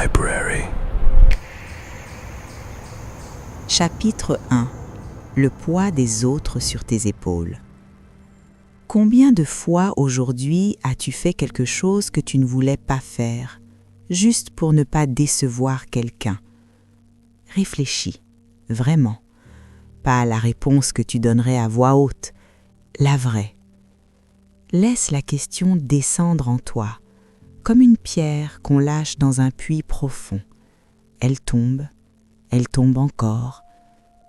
Library. Chapitre 1. Le poids des autres sur tes épaules. Combien de fois aujourd'hui as-tu fait quelque chose que tu ne voulais pas faire, juste pour ne pas décevoir quelqu'un? Réfléchis, vraiment. Pas la réponse que tu donnerais à voix haute, la vraie. Laisse la question descendre en toi, comme une pierre qu'on lâche dans un puits profond. Elle tombe encore,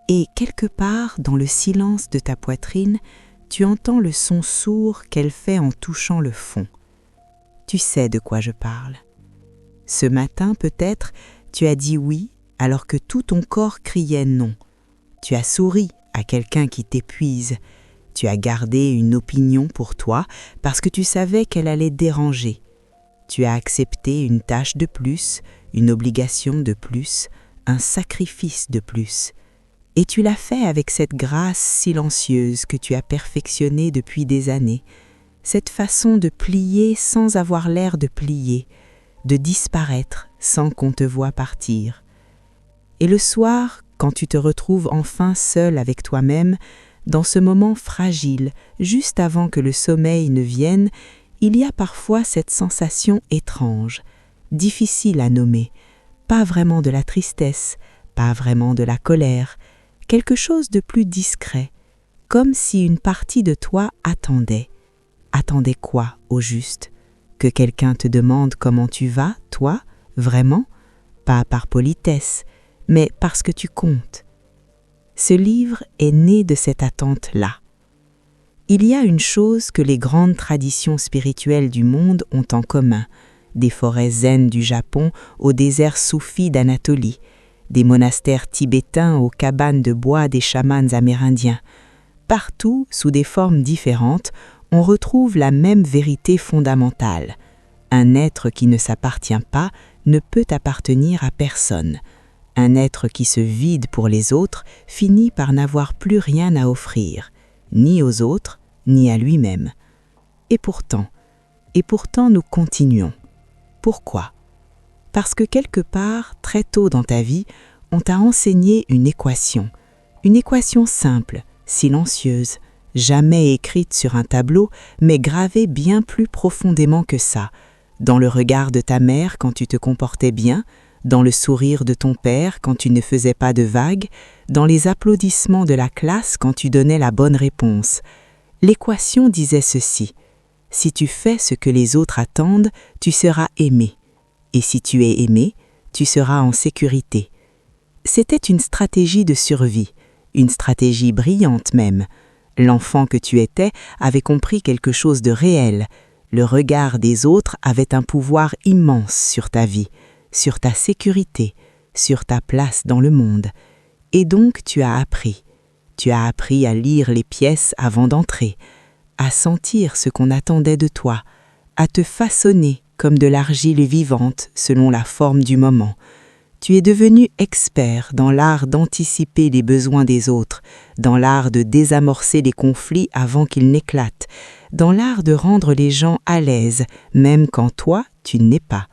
et quelque part dans le silence de ta poitrine, tu entends le son sourd qu'elle fait en touchant le fond. Tu sais de quoi je parle. Ce matin, peut-être, tu as dit oui alors que tout ton corps criait non. Tu as souri à quelqu'un qui t'épuise. Tu as gardé une opinion pour toi parce que tu savais qu'elle allait déranger. Tu as accepté une tâche de plus, une obligation de plus, un sacrifice de plus. Et tu l'as fait avec cette grâce silencieuse que tu as perfectionnée depuis des années, cette façon de plier sans avoir l'air de plier, de disparaître sans qu'on te voie partir. Et le soir, quand tu te retrouves enfin seul avec toi-même, dans ce moment fragile, juste avant que le sommeil ne vienne, il y a parfois cette sensation étrange, difficile à nommer, pas vraiment de la tristesse, pas vraiment de la colère, quelque chose de plus discret, comme si une partie de toi attendait. Attendait quoi, au juste? Que quelqu'un te demande comment tu vas, toi, vraiment? Pas par politesse, mais parce que tu comptes. Ce livre est né de cette attente-là. Il y a une chose que les grandes traditions spirituelles du monde ont en commun, des forêts zen du Japon au désert soufi d'Anatolie, des monastères tibétains aux cabanes de bois des chamans amérindiens. Partout, sous des formes différentes, on retrouve la même vérité fondamentale. Un être qui ne s'appartient pas ne peut appartenir à personne. Un être qui se vide pour les autres finit par n'avoir plus rien à offrir, ni aux autres, ni à lui-même. Et pourtant nous continuons. Pourquoi? Parce que quelque part, très tôt dans ta vie, on t'a enseigné une équation simple, silencieuse, jamais écrite sur un tableau, mais gravée bien plus profondément que ça, dans le regard de ta mère quand tu te comportais bien, dans le sourire de ton père quand tu ne faisais pas de vagues, dans les applaudissements de la classe quand tu donnais la bonne réponse. L'équation disait ceci: si tu fais ce que les autres attendent, tu seras aimé. Et si tu es aimé, tu seras en sécurité. C'était une stratégie de survie, une stratégie brillante même. L'enfant que tu étais avait compris quelque chose de réel. Le regard des autres avait un pouvoir immense sur ta vie, sur ta sécurité, sur ta place dans le monde. Et donc tu as appris. Tu as appris à lire les pièces avant d'entrer, à sentir ce qu'on attendait de toi, à te façonner comme de l'argile vivante selon la forme du moment. Tu es devenu expert dans l'art d'anticiper les besoins des autres, dans l'art de désamorcer les conflits avant qu'ils n'éclatent, dans l'art de rendre les gens à l'aise, même quand toi, tu n'es pas.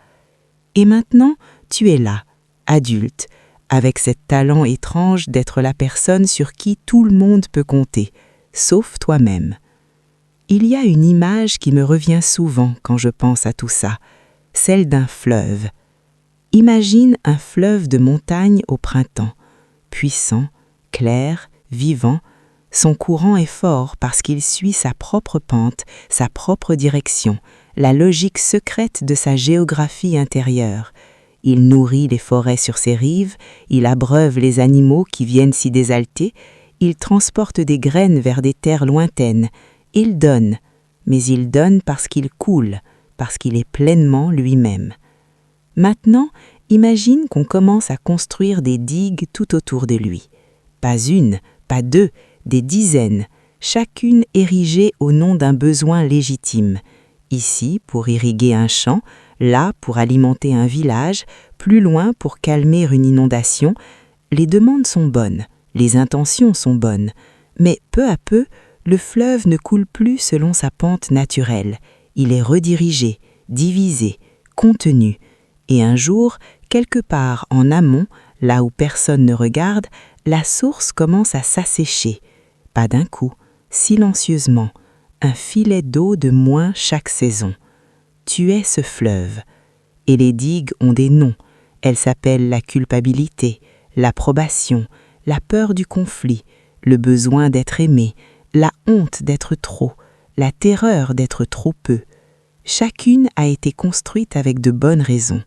Et maintenant, tu es là, adulte, avec cet talent étrange d'être la personne sur qui tout le monde peut compter, sauf toi-même. Il y a une image qui me revient souvent quand je pense à tout ça, celle d'un fleuve. Imagine un fleuve de montagne au printemps, puissant, clair, vivant. Son courant est fort parce qu'il suit sa propre pente, sa propre direction, la logique secrète de sa géographie intérieure. Il nourrit les forêts sur ses rives, il abreuve les animaux qui viennent s'y désalter, il transporte des graines vers des terres lointaines, il donne, mais il donne parce qu'il coule, parce qu'il est pleinement lui-même. Maintenant, imagine qu'on commence à construire des digues tout autour de lui. Pas une, pas deux, des dizaines, chacune érigée au nom d'un besoin légitime. Ici pour irriguer un champ, là pour alimenter un village, plus loin pour calmer une inondation. Les demandes sont bonnes, les intentions sont bonnes, mais peu à peu, le fleuve ne coule plus selon sa pente naturelle. Il est redirigé, divisé, contenu, et un jour, Quelque part en amont, là où personne ne regarde, la source commence à s'assécher. Pas d'un coup, silencieusement, un filet d'eau de moins chaque saison. Tu es ce fleuve. Et les digues ont des noms. Elles s'appellent la culpabilité, l'approbation, la peur du conflit, le besoin d'être aimé, la honte d'être trop, la terreur d'être trop peu. Chacune a été construite avec de bonnes raisons,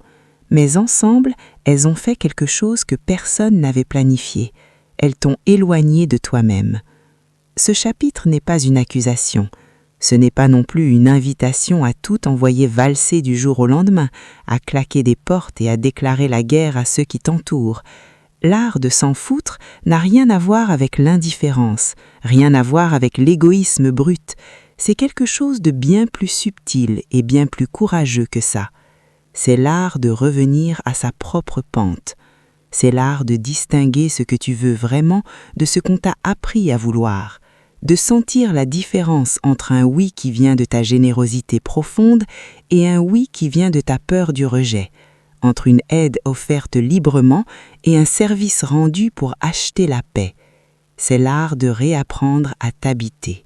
mais ensemble, elles ont fait quelque chose que personne n'avait planifié. Elles t'ont éloigné de toi-même. Ce chapitre n'est pas une accusation. Ce n'est pas non plus une invitation à tout envoyer valser du jour au lendemain, à claquer des portes et à déclarer la guerre à ceux qui t'entourent. L'art de s'en foutre n'a rien à voir avec l'indifférence, rien à voir avec l'égoïsme brut. C'est quelque chose de bien plus subtil et bien plus courageux que ça. C'est l'art de revenir à sa propre pente. C'est l'art de distinguer ce que tu veux vraiment de ce qu'on t'a appris à vouloir, de sentir la différence entre un oui qui vient de ta générosité profonde et un oui qui vient de ta peur du rejet, entre une aide offerte librement et un service rendu pour acheter la paix. C'est l'art de réapprendre à t'habiter.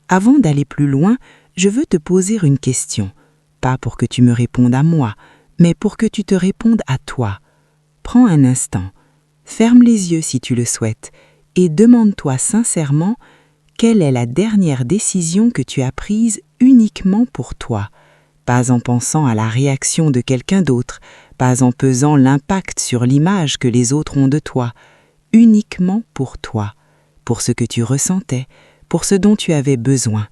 Avant d'aller plus loin, je veux te poser une question, pas pour que tu me répondes à moi, mais pour que tu te répondes à toi. Prends un instant, ferme les yeux si tu le souhaites, et demande-toi sincèrement quelle est la dernière décision que tu as prise uniquement pour toi, pas en pensant à la réaction de quelqu'un d'autre, pas en pesant l'impact sur l'image que les autres ont de toi, uniquement pour toi, pour ce que tu ressentais, pour ce dont tu avais besoin.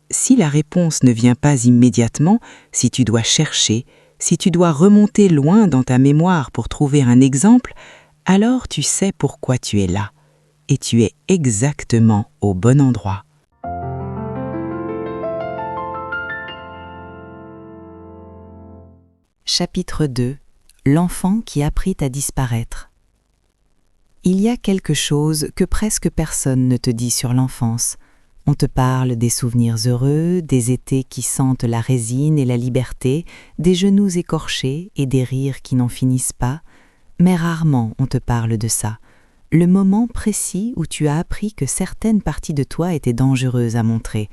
Si la réponse ne vient pas immédiatement, si tu dois chercher, si tu dois remonter loin dans ta mémoire pour trouver un exemple, alors tu sais pourquoi tu es là. Et tu es exactement au bon endroit. Chapitre 2. L'enfant qui apprit à disparaître. Il y a quelque chose que presque personne ne te dit sur l'enfance. On te parle des souvenirs heureux, des étés qui sentent la résine et la liberté, des genoux écorchés et des rires qui n'en finissent pas, mais rarement on te parle de ça. Le moment précis où tu as appris que certaines parties de toi étaient dangereuses à montrer.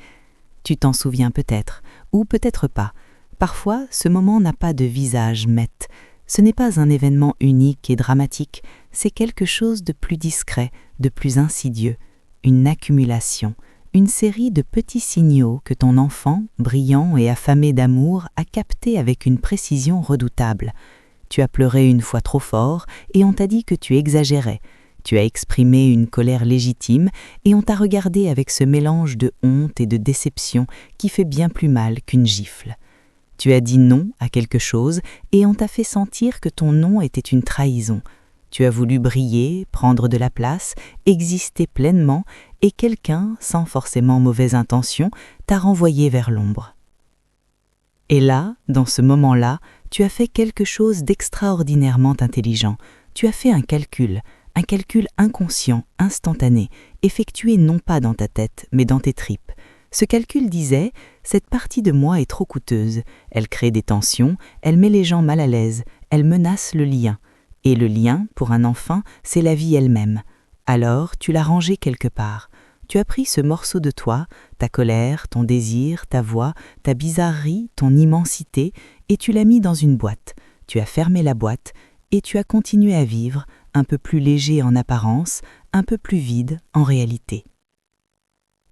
Tu t'en souviens peut-être, ou peut-être pas. Parfois, ce moment n'a pas de visage mette. Ce n'est pas un événement unique et dramatique, c'est quelque chose de plus discret, de plus insidieux, une accumulation, une série de petits signaux que ton enfant, brillant et affamé d'amour, a captés avec une précision redoutable. Tu as pleuré une fois trop fort et on t'a dit que tu exagérais. Tu as exprimé une colère légitime et on t'a regardé avec ce mélange de honte et de déception qui fait bien plus mal qu'une gifle. Tu as dit non à quelque chose et on t'a fait sentir que ton non était une trahison. Tu as voulu briller, prendre de la place, exister pleinement et quelqu'un, sans forcément mauvaise intention, t'a renvoyé vers l'ombre. Et là, dans ce moment-là, tu as fait quelque chose d'extraordinairement intelligent. Tu as fait un calcul inconscient, instantané, effectué non pas dans ta tête, mais dans tes tripes. Ce calcul disait « Cette partie de moi est trop coûteuse, elle crée des tensions, elle met les gens mal à l'aise, elle menace le lien. Et le lien, pour un enfant, c'est la vie elle-même. Alors, tu l'as rangé quelque part. Tu as pris ce morceau de toi, ta colère, ton désir, ta voix, ta bizarrerie, ton immensité, et tu l'as mis dans une boîte. Tu as fermé la boîte, et tu as continué à vivre, un peu plus léger en apparence, un peu plus vide en réalité.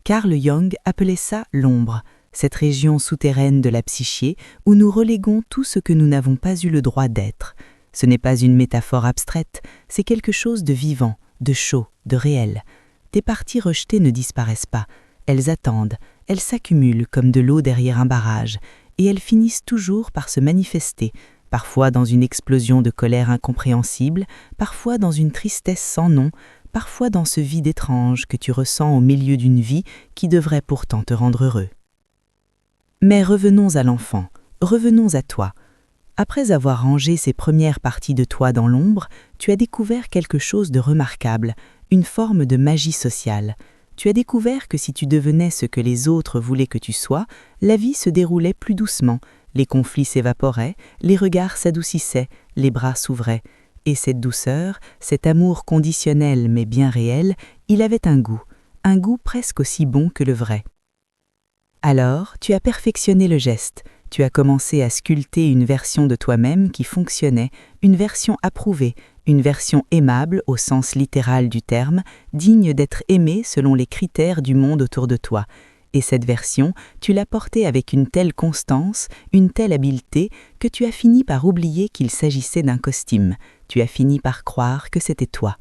Carl Jung appelait ça l'ombre, cette région souterraine de la psyché où nous reléguons tout ce que nous n'avons pas eu le droit d'être. Ce n'est pas une métaphore abstraite, c'est quelque chose de vivant, de chaud, de réel. Tes parties rejetées ne disparaissent pas, elles attendent, elles s'accumulent comme de l'eau derrière un barrage, et elles finissent toujours par se manifester, parfois dans une explosion de colère incompréhensible, parfois dans une tristesse sans nom, parfois dans ce vide étrange que tu ressens au milieu d'une vie qui devrait pourtant te rendre heureux. Mais revenons à l'enfant, revenons à toi. Après avoir rangé ces premières parties de toi dans l'ombre, tu as découvert quelque chose de remarquable, une forme de magie sociale. Tu as découvert que si tu devenais ce que les autres voulaient que tu sois, la vie se déroulait plus doucement, les conflits s'évaporaient, les regards s'adoucissaient, les bras s'ouvraient. Et cette douceur, cet amour conditionnel mais bien réel, il avait un goût presque aussi bon que le vrai. Alors, tu as perfectionné le geste, tu as commencé à sculpter une version de toi-même qui fonctionnait, une version approuvée, une version aimable au sens littéral du terme, digne d'être aimée selon les critères du monde autour de toi. Et cette version, tu l'as portée avec une telle constance, une telle habileté, que tu as fini par oublier qu'il s'agissait d'un costume. Tu as fini par croire que c'était toi.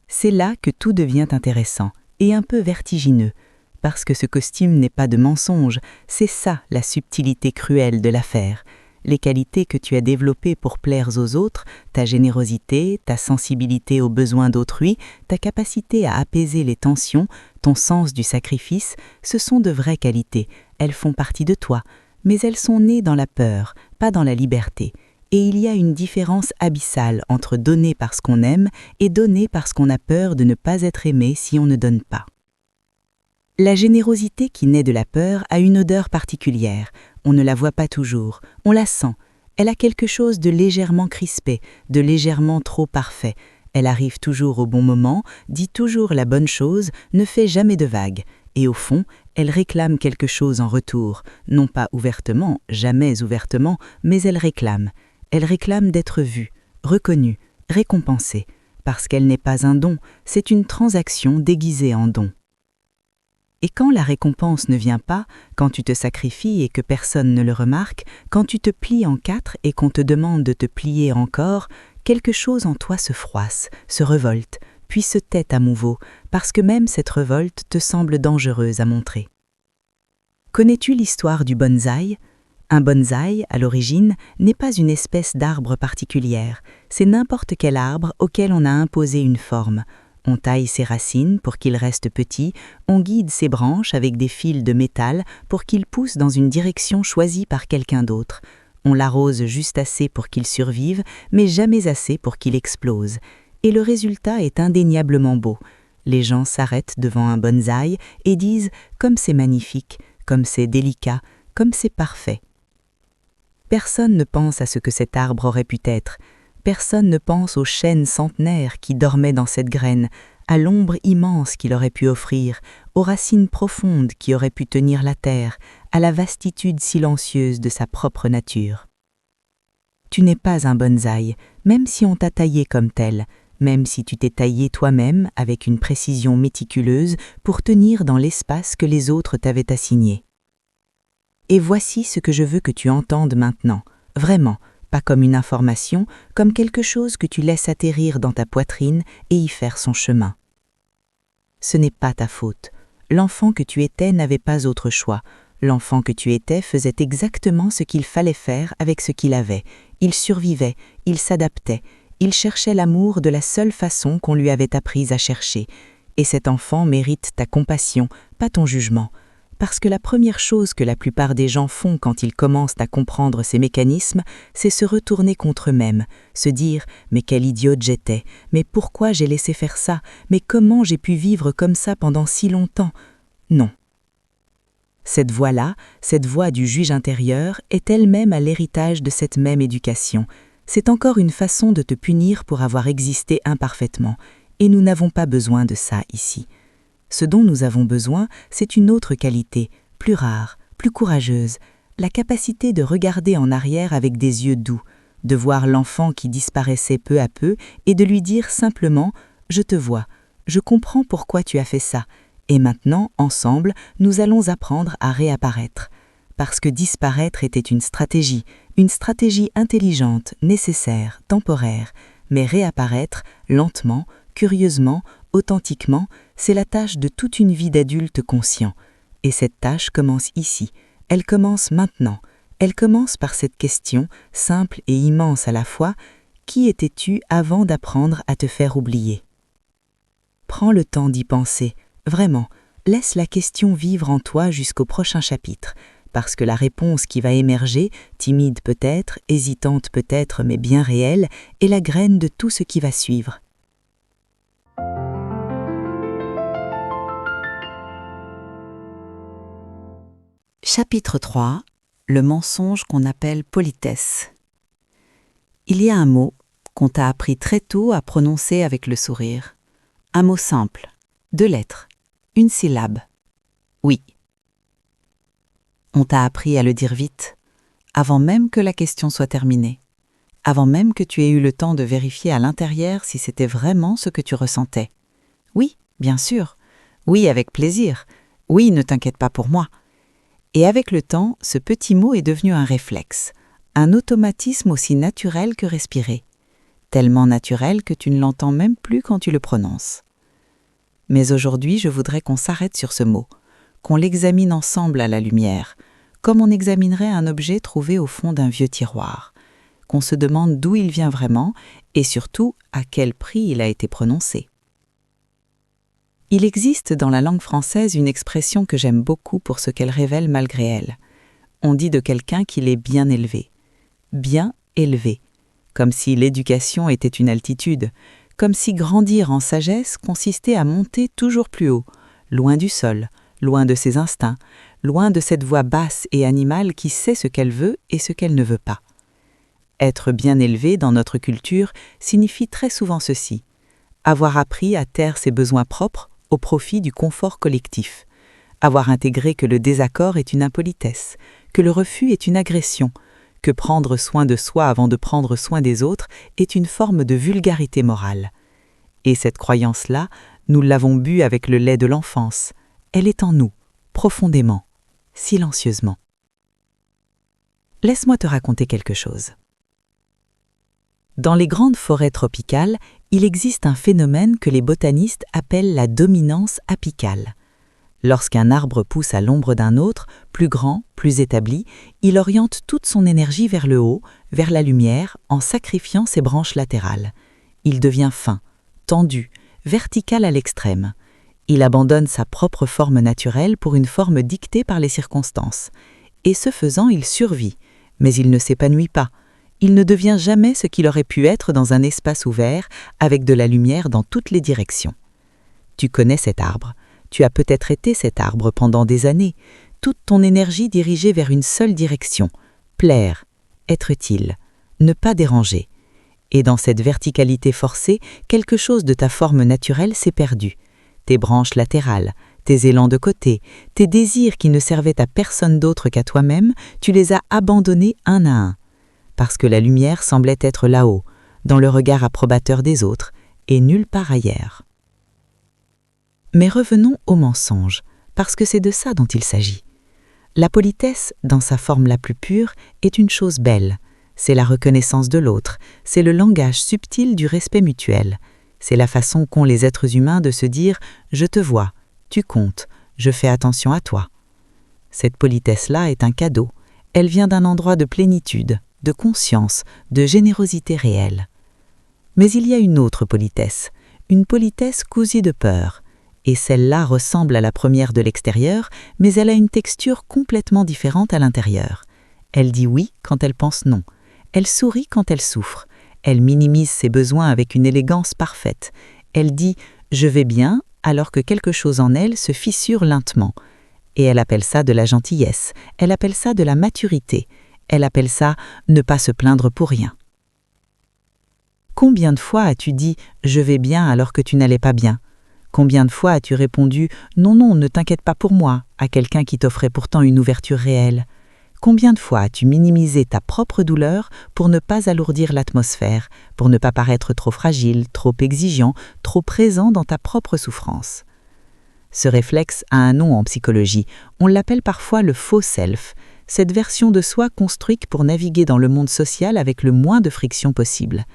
C'est là que tout devient intéressant et un peu vertigineux, parce que ce costume n'est pas de mensonge, c'est ça la subtilité cruelle de l'affaire. Les qualités que tu as développées pour plaire aux autres, ta générosité, ta sensibilité aux besoins d'autrui, ta capacité à apaiser les tensions, ton sens du sacrifice, ce sont de vraies qualités, elles font partie de toi, mais elles sont nées dans la peur, pas dans la liberté. Et il y a une différence abyssale entre donner parce qu'on aime et donner parce qu'on a peur de ne pas être aimé si on ne donne pas. La générosité qui naît de la peur a une odeur particulière. On ne la voit pas toujours, on la sent. Elle a quelque chose de légèrement crispé, de légèrement trop parfait. Elle arrive toujours au bon moment, dit toujours la bonne chose, ne fait jamais de vagues. Et au fond, elle réclame quelque chose en retour, non pas ouvertement, jamais ouvertement, mais elle réclame. Elle réclame d'être vue, reconnue, récompensée. Parce qu'elle n'est pas un don, c'est une transaction déguisée en don. Et quand la récompense ne vient pas, quand tu te sacrifies et que personne ne le remarque, quand tu te plies en quatre et qu'on te demande de te plier encore, quelque chose en toi se froisse, se révolte, puis se tait à nouveau, parce que même cette révolte te semble dangereuse à montrer. Connais-tu l'histoire du bonsaï ? Un bonsaï, à l'origine, n'est pas une espèce d'arbre particulière, c'est n'importe quel arbre auquel on a imposé une forme. On taille ses racines pour qu'il reste petit, on guide ses branches avec des fils de métal pour qu'il pousse dans une direction choisie par quelqu'un d'autre. On l'arrose juste assez pour qu'il survive, mais jamais assez pour qu'il explose. Et le résultat est indéniablement beau. Les gens s'arrêtent devant un bonsaï et disent « comme c'est magnifique, comme c'est délicat, comme c'est parfait ». Personne ne pense à ce que cet arbre aurait pu être. Personne ne pense aux chênes centenaires qui dormaient dans cette graine, à l'ombre immense qu'il aurait pu offrir, aux racines profondes qui auraient pu tenir la terre, à la vastitude silencieuse de sa propre nature. Tu n'es pas un bonsaï, même si on t'a taillé comme tel, même si tu t'es taillé toi-même avec une précision méticuleuse pour tenir dans l'espace que les autres t'avaient assigné. Et voici ce que je veux que tu entendes maintenant, vraiment, pas comme une information, comme quelque chose que tu laisses atterrir dans ta poitrine et y faire son chemin. Ce n'est pas ta faute. L'enfant que tu étais n'avait pas autre choix. L'enfant que tu étais faisait exactement ce qu'il fallait faire avec ce qu'il avait. Il survivait, il s'adaptait, il cherchait l'amour de la seule façon qu'on lui avait appris à chercher. Et cet enfant mérite ta compassion, pas ton jugement. Parce que la première chose que la plupart des gens font quand ils commencent à comprendre ces mécanismes, c'est se retourner contre eux-mêmes, se dire « mais quelle idiote j'étais, mais pourquoi j'ai laissé faire ça, mais comment j'ai pu vivre comme ça pendant si longtemps ?» Non. Cette voix-là, cette voix du juge intérieur, est elle-même à l'héritage de cette même éducation. C'est encore une façon de te punir pour avoir existé imparfaitement, et nous n'avons pas besoin de ça ici. Ce dont nous avons besoin, c'est une autre qualité, plus rare, plus courageuse, la capacité de regarder en arrière avec des yeux doux, de voir l'enfant qui disparaissait peu à peu et de lui dire simplement « Je te vois, je comprends pourquoi tu as fait ça, et maintenant, ensemble, nous allons apprendre à réapparaître. » Parce que disparaître était une stratégie intelligente, nécessaire, temporaire, mais réapparaître, lentement, curieusement, authentiquement, c'est la tâche de toute une vie d'adulte conscient. Et cette tâche commence ici, elle commence maintenant. Elle commence par cette question, simple et immense à la fois, qui étais-tu avant d'apprendre à te faire oublier ? Prends le temps d'y penser, vraiment, laisse la question vivre en toi jusqu'au prochain chapitre, parce que la réponse qui va émerger, timide peut-être, hésitante peut-être, mais bien réelle, est la graine de tout ce qui va suivre. Chapitre 3. le mensonge qu'on appelle politesse. Il y a un mot qu'on t'a appris très tôt à prononcer avec le sourire. Un mot simple, 2 lettres, une syllabe. Oui. On t'a appris à le dire vite, avant même que la question soit terminée, avant même que tu aies eu le temps de vérifier à l'intérieur si c'était vraiment ce que tu ressentais. Oui, bien sûr. Oui, avec plaisir. Oui, ne t'inquiète pas pour moi. Et avec le temps, ce petit mot est devenu un réflexe, un automatisme aussi naturel que respirer, tellement naturel que tu ne l'entends même plus quand tu le prononces. Mais aujourd'hui, je voudrais qu'on s'arrête sur ce mot, qu'on l'examine ensemble à la lumière, comme on examinerait un objet trouvé au fond d'un vieux tiroir, qu'on se demande d'où il vient vraiment et surtout à quel prix il a été prononcé. Il existe dans la langue française une expression que j'aime beaucoup pour ce qu'elle révèle malgré elle. On dit de quelqu'un qu'il est bien élevé, comme si l'éducation était une altitude, comme si grandir en sagesse consistait à monter toujours plus haut, loin du sol, loin de ses instincts, loin de cette voix basse et animale qui sait ce qu'elle veut et ce qu'elle ne veut pas. Être bien élevé dans notre culture signifie très souvent ceci: avoir appris à taire ses besoins propres au profit du confort collectif, avoir intégré que le désaccord est une impolitesse, que le refus est une agression, que prendre soin de soi avant de prendre soin des autres est une forme de vulgarité morale. Et cette croyance-là, nous l'avons bue avec le lait de l'enfance. Elle est en nous, profondément, silencieusement. Laisse-moi te raconter quelque chose. Dans les grandes forêts tropicales, il existe un phénomène que les botanistes appellent la dominance apicale. Lorsqu'un arbre pousse à l'ombre d'un autre, plus grand, plus établi, il oriente toute son énergie vers le haut, vers la lumière, en sacrifiant ses branches latérales. Il devient fin, tendu, vertical à l'extrême. Il abandonne sa propre forme naturelle pour une forme dictée par les circonstances. Et ce faisant, il survit, mais il ne s'épanouit pas. Il ne devient jamais ce qu'il aurait pu être dans un espace ouvert, avec de la lumière dans toutes les directions. Tu connais cet arbre. Tu as peut-être été cet arbre pendant des années, toute ton énergie dirigée vers une seule direction, plaire, être utile, ne pas déranger. Et dans cette verticalité forcée, quelque chose de ta forme naturelle s'est perdu. Tes branches latérales, tes élans de côté, tes désirs qui ne servaient à personne d'autre qu'à toi-même, tu les as abandonnés un à un. Parce que la lumière semblait être là-haut, dans le regard approbateur des autres, et nulle part ailleurs. Mais revenons au mensonge, parce que c'est de ça dont il s'agit. La politesse, dans sa forme la plus pure, est une chose belle. C'est la reconnaissance de l'autre, c'est le langage subtil du respect mutuel. C'est la façon qu'ont les êtres humains de se dire « je te vois, tu comptes, je fais attention à toi ». Cette politesse-là est un cadeau. Elle vient d'un endroit de plénitude, de conscience, de générosité réelle. Mais il y a une autre politesse, une politesse cousue de peur. Et celle-là ressemble à la première de l'extérieur, mais elle a une texture complètement différente à l'intérieur. Elle dit oui quand elle pense non. Elle sourit quand elle souffre. Elle minimise ses besoins avec une élégance parfaite. Elle dit « je vais bien » alors que quelque chose en elle se fissure lentement. Et elle appelle ça de la gentillesse. Elle appelle ça de la maturité. Elle appelle ça « ne pas se plaindre pour rien ». Combien de fois as-tu dit « je vais bien » alors que tu n'allais pas bien ? Combien de fois as-tu répondu « non, non, ne t'inquiète pas pour moi » à quelqu'un qui t'offrait pourtant une ouverture réelle? Combien de fois as-tu minimisé ta propre douleur pour ne pas alourdir l'atmosphère, pour ne pas paraître trop fragile, trop exigeant, trop présent dans ta propre souffrance? Ce réflexe a un nom en psychologie. On l'appelle parfois le faux self, cette version de soi construite pour naviguer dans le monde social avec le moins de friction possible.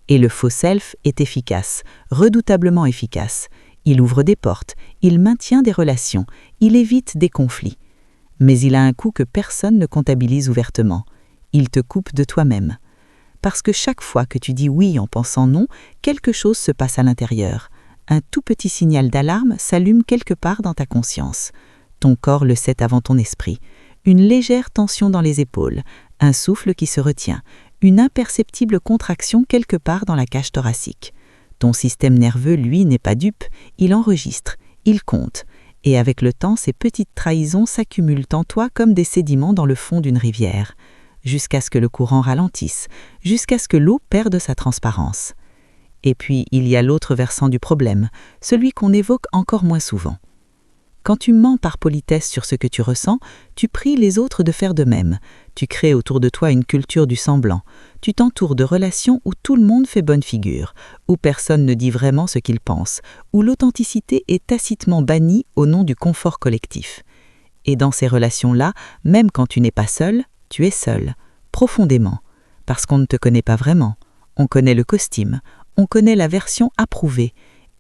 Et le faux self est efficace, redoutablement efficace. Il ouvre des portes, il maintient des relations, il évite des conflits. Mais il a un coût que personne ne comptabilise ouvertement. Il te coupe de toi-même. Parce que chaque fois que tu dis oui en pensant non, quelque chose se passe à l'intérieur. Un tout petit signal d'alarme s'allume quelque part dans ta conscience. Ton corps le sait avant ton esprit. Une légère tension dans les épaules, un souffle qui se retient, une imperceptible contraction quelque part dans la cage thoracique. Ton système nerveux, lui, n'est pas dupe, il enregistre, il compte, Et avec le temps, ces petites trahisons s'accumulent en toi comme des sédiments dans le fond d'une rivière, jusqu'à ce que le courant ralentisse, jusqu'à ce que l'eau perde sa transparence. Et puis, il y a l'autre versant du problème, celui qu'on évoque encore moins souvent. Quand tu mens par politesse sur ce que tu ressens, tu pries les autres de faire de même. Tu crées autour de toi une culture du semblant. Tu t'entoures de relations où tout le monde fait bonne figure, où personne ne dit vraiment ce qu'il pense, où l'authenticité est tacitement bannie au nom du confort collectif. Et dans ces relations-là, même quand tu n'es pas seul, tu es seul, profondément, parce qu'on ne te connaît pas vraiment. On connaît le costume, on connaît la version approuvée,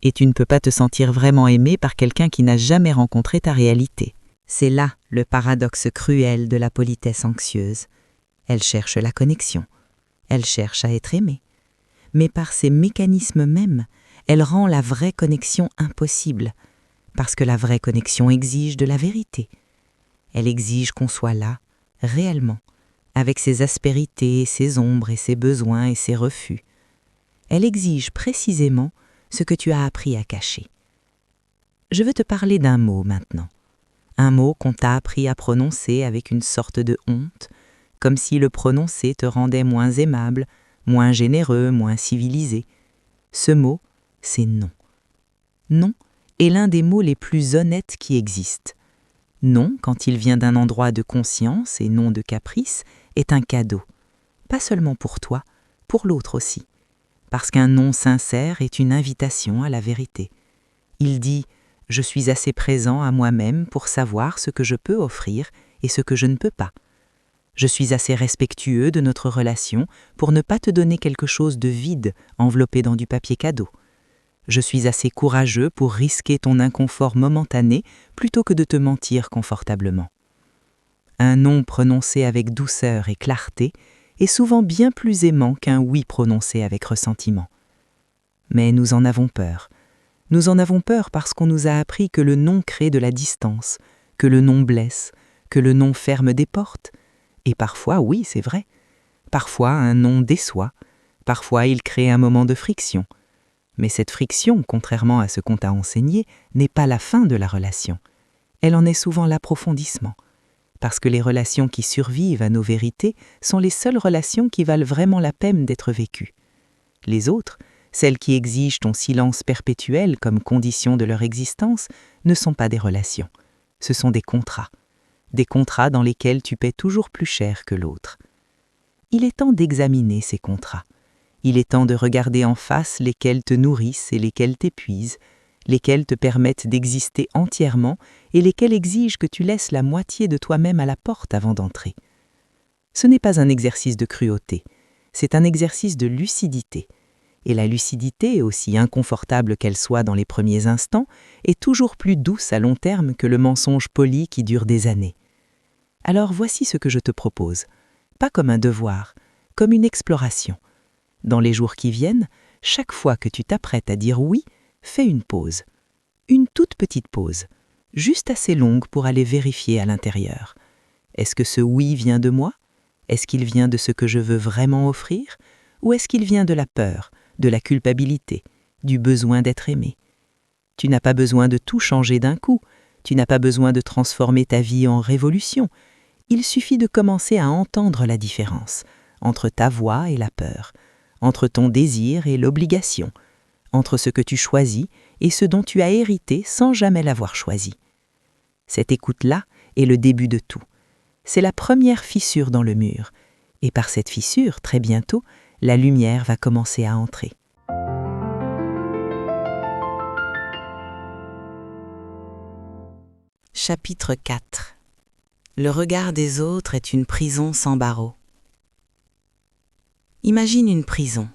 et tu ne peux pas te sentir vraiment aimé par quelqu'un qui n'a jamais rencontré ta réalité. C'est là le paradoxe cruel de la politesse anxieuse. Elle cherche la connexion, elle cherche à être aimée. Mais par ses mécanismes mêmes, elle rend la vraie connexion impossible, parce que la vraie connexion exige de la vérité. Elle exige qu'on soit là, réellement, avec ses aspérités, ses ombres et ses besoins et ses refus. Elle exige précisément ce que tu as appris à cacher. Je veux te parler d'un mot maintenant. Un mot qu'on t'a appris à prononcer avec une sorte de honte, comme si le prononcer te rendait moins aimable, moins généreux, moins civilisé. Ce mot, c'est non. Non est l'un des mots les plus honnêtes qui existent. Non, quand il vient d'un endroit de conscience et non de caprice, est un cadeau. Pas seulement pour toi, pour l'autre aussi. Parce qu'un non sincère est une invitation à la vérité. Il dit « Je suis assez présent à moi-même pour savoir ce que je peux offrir et ce que je ne peux pas. Je suis assez respectueux de notre relation pour ne pas te donner quelque chose de vide enveloppé dans du papier cadeau. Je suis assez courageux pour risquer ton inconfort momentané plutôt que de te mentir confortablement. » Un non prononcé avec douceur et clarté est souvent bien plus aimant qu'un oui prononcé avec ressentiment. Mais nous en avons peur. Nous en avons peur parce qu'on nous a appris que le non crée de la distance, que le non blesse, que le non ferme des portes. Et parfois, oui, c'est vrai. Parfois, un non déçoit. Parfois, il crée un moment de friction. Mais cette friction, contrairement à ce qu'on t'a enseigné, n'est pas la fin de la relation. Elle en est souvent l'approfondissement. Parce que les relations qui survivent à nos vérités sont les seules relations qui valent vraiment la peine d'être vécues. Les autres, celles qui exigent ton silence perpétuel comme condition de leur existence, ne sont pas des relations. Ce sont des contrats dans lesquels tu paies toujours plus cher que l'autre. Il est temps d'examiner ces contrats. Il est temps de regarder en face lesquels te nourrissent et lesquels t'épuisent, lesquels te permettent d'exister entièrement et lesquels exigent que tu laisses la moitié de toi-même à la porte avant d'entrer. Ce n'est pas un exercice de cruauté, c'est un exercice de lucidité. Et la lucidité, aussi inconfortable qu'elle soit dans les premiers instants, est toujours plus douce à long terme que le mensonge poli qui dure des années. Alors voici ce que je te propose, pas comme un devoir, comme une exploration. Dans les jours qui viennent, chaque fois que tu t'apprêtes à dire oui, fais une pause. Une toute petite pause, juste assez longue pour aller vérifier à l'intérieur. Est-ce que ce oui vient de moi? Est-ce qu'il vient de ce que je veux vraiment offrir? Ou est-ce qu'il vient de la peur, de la culpabilité, du besoin d'être aimé? Tu n'as pas besoin de tout changer d'un coup, tu n'as pas besoin de transformer ta vie en révolution. Il suffit de commencer à entendre la différence entre ta voix et la peur, entre ton désir et l'obligation, entre ce que tu choisis et ce dont tu as hérité sans jamais l'avoir choisi. Cette écoute-là est le début de tout. C'est la première fissure dans le mur, et par cette fissure, très bientôt, la lumière va commencer à entrer. Chapitre 4. Le regard des autres est une prison sans barreaux. Imagine une prison.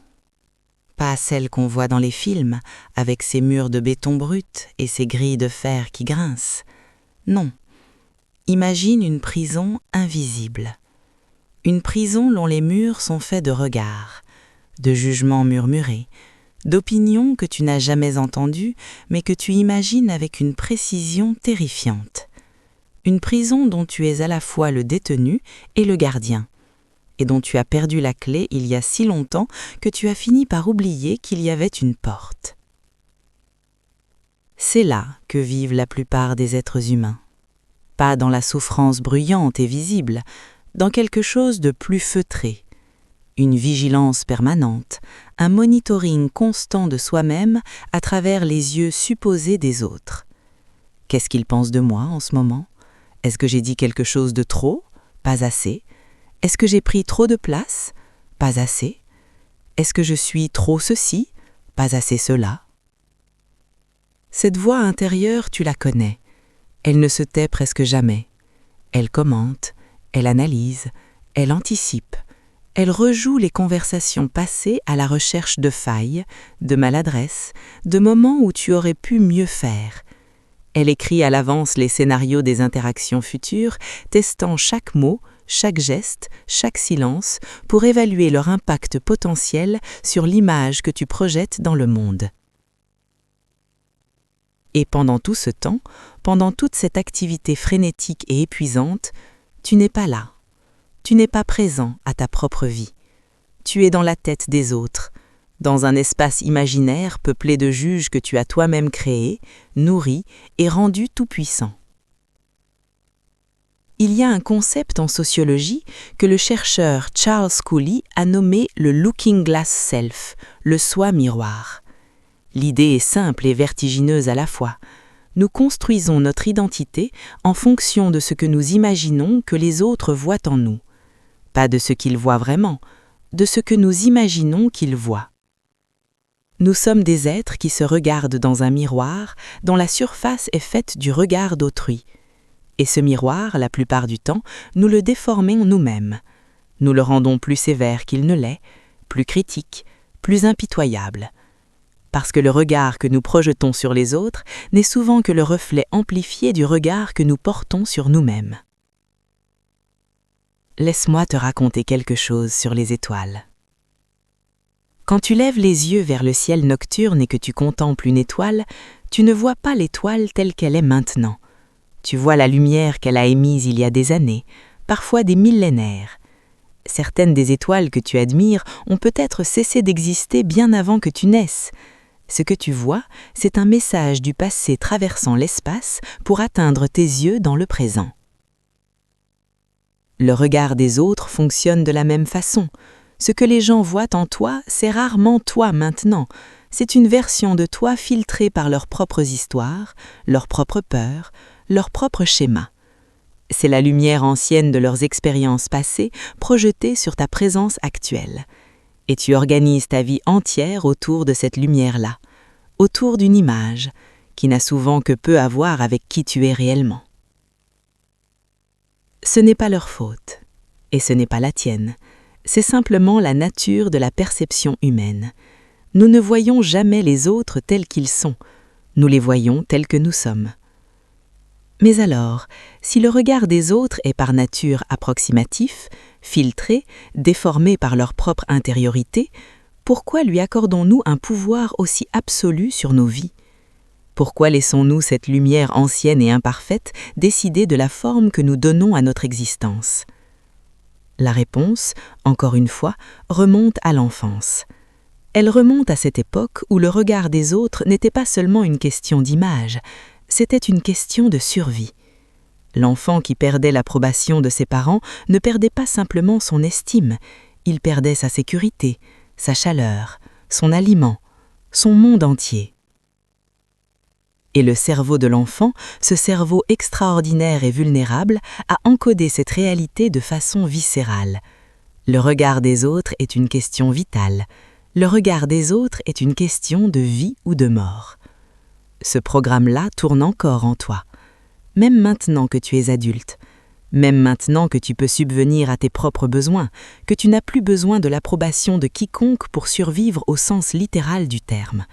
Pas celle qu'on voit dans les films, avec ses murs de béton brut et ses grilles de fer qui grincent. Non. Imagine une prison invisible. Une prison dont les murs sont faits de regards, de jugements murmurés, d'opinions que tu n'as jamais entendues, mais que tu imagines avec une précision terrifiante. Une prison dont tu es à la fois le détenu et le gardien, et dont tu as perdu la clé il y a si longtemps que tu as fini par oublier qu'il y avait une porte. C'est là que vivent la plupart des êtres humains. Pas dans la souffrance bruyante et visible, dans quelque chose de plus feutré. Une vigilance permanente, un monitoring constant de soi-même à travers les yeux supposés des autres. Qu'est-ce qu'ils pensent de moi en ce moment? Est-ce que j'ai dit quelque chose de trop? Pas assez. Est-ce que j'ai pris trop de place? Pas assez. Est-ce que je suis trop ceci? Pas assez cela. Cette voix intérieure, tu la connais. Elle ne se tait presque jamais. Elle commente, elle analyse, elle anticipe. Elle rejoue les conversations passées à la recherche de failles, de maladresses, de moments où tu aurais pu mieux faire. Elle écrit à l'avance les scénarios des interactions futures, testant chaque mot, chaque geste, chaque silence, pour évaluer leur impact potentiel sur l'image que tu projettes dans le monde. Et pendant tout ce temps, pendant toute cette activité frénétique et épuisante, tu n'es pas là. Tu n'es pas présent à ta propre vie. Tu es dans la tête des autres, dans un espace imaginaire peuplé de juges que tu as toi-même créés, nourris et rendus tout-puissants. Il y a un concept en sociologie que le chercheur Charles Cooley a nommé le Looking Glass Self, le soi miroir. L'idée est simple et vertigineuse à la fois. Nous construisons notre identité en fonction de ce que nous imaginons que les autres voient en nous. Pas de ce qu'ils voient vraiment, de ce que nous imaginons qu'ils voient. Nous sommes des êtres qui se regardent dans un miroir dont la surface est faite du regard d'autrui. Et ce miroir, la plupart du temps, nous le déformons nous-mêmes. Nous le rendons plus sévère qu'il ne l'est, plus critique, plus impitoyable. Parce que le regard que nous projetons sur les autres n'est souvent que le reflet amplifié du regard que nous portons sur nous-mêmes. Laisse-moi te raconter quelque chose sur les étoiles. Quand tu lèves les yeux vers le ciel nocturne et que tu contemples une étoile, tu ne vois pas l'étoile telle qu'elle est maintenant. Tu vois la lumière qu'elle a émise il y a des années, parfois des millénaires. Certaines des étoiles que tu admires ont peut-être cessé d'exister bien avant que tu naisses. Ce que tu vois, c'est un message du passé traversant l'espace pour atteindre tes yeux dans le présent. Le regard des autres fonctionne de la même façon. Ce que les gens voient en toi, c'est rarement toi maintenant. C'est une version de toi filtrée par leurs propres histoires, leurs propres peurs, leurs propres schémas. C'est la lumière ancienne de leurs expériences passées projetée sur ta présence actuelle. Et tu organises ta vie entière autour de cette lumière-là, autour d'une image qui n'a souvent que peu à voir avec qui tu es réellement. Ce n'est pas leur faute, et ce n'est pas la tienne. C'est simplement la nature de la perception humaine. Nous ne voyons jamais les autres tels qu'ils sont, nous les voyons tels que nous sommes. Mais alors, si le regard des autres est par nature approximatif, filtré, déformé par leur propre intériorité, pourquoi lui accordons-nous un pouvoir aussi absolu sur nos vies? Pourquoi laissons-nous cette lumière ancienne et imparfaite décider de la forme que nous donnons à notre existence? La réponse, encore une fois, remonte à l'enfance. Elle remonte à cette époque où le regard des autres n'était pas seulement une question d'image, c'était une question de survie. L'enfant qui perdait l'approbation de ses parents ne perdait pas simplement son estime, il perdait sa sécurité, sa chaleur, son aliment, son monde entier. Et le cerveau de l'enfant, ce cerveau extraordinaire et vulnérable, a encodé cette réalité de façon viscérale. Le regard des autres est une question vitale. Le regard des autres est une question de vie ou de mort. Ce programme-là tourne encore en toi, même maintenant que tu es adulte, même maintenant que tu peux subvenir à tes propres besoins, que tu n'as plus besoin de l'approbation de quiconque pour survivre au sens littéral du terme.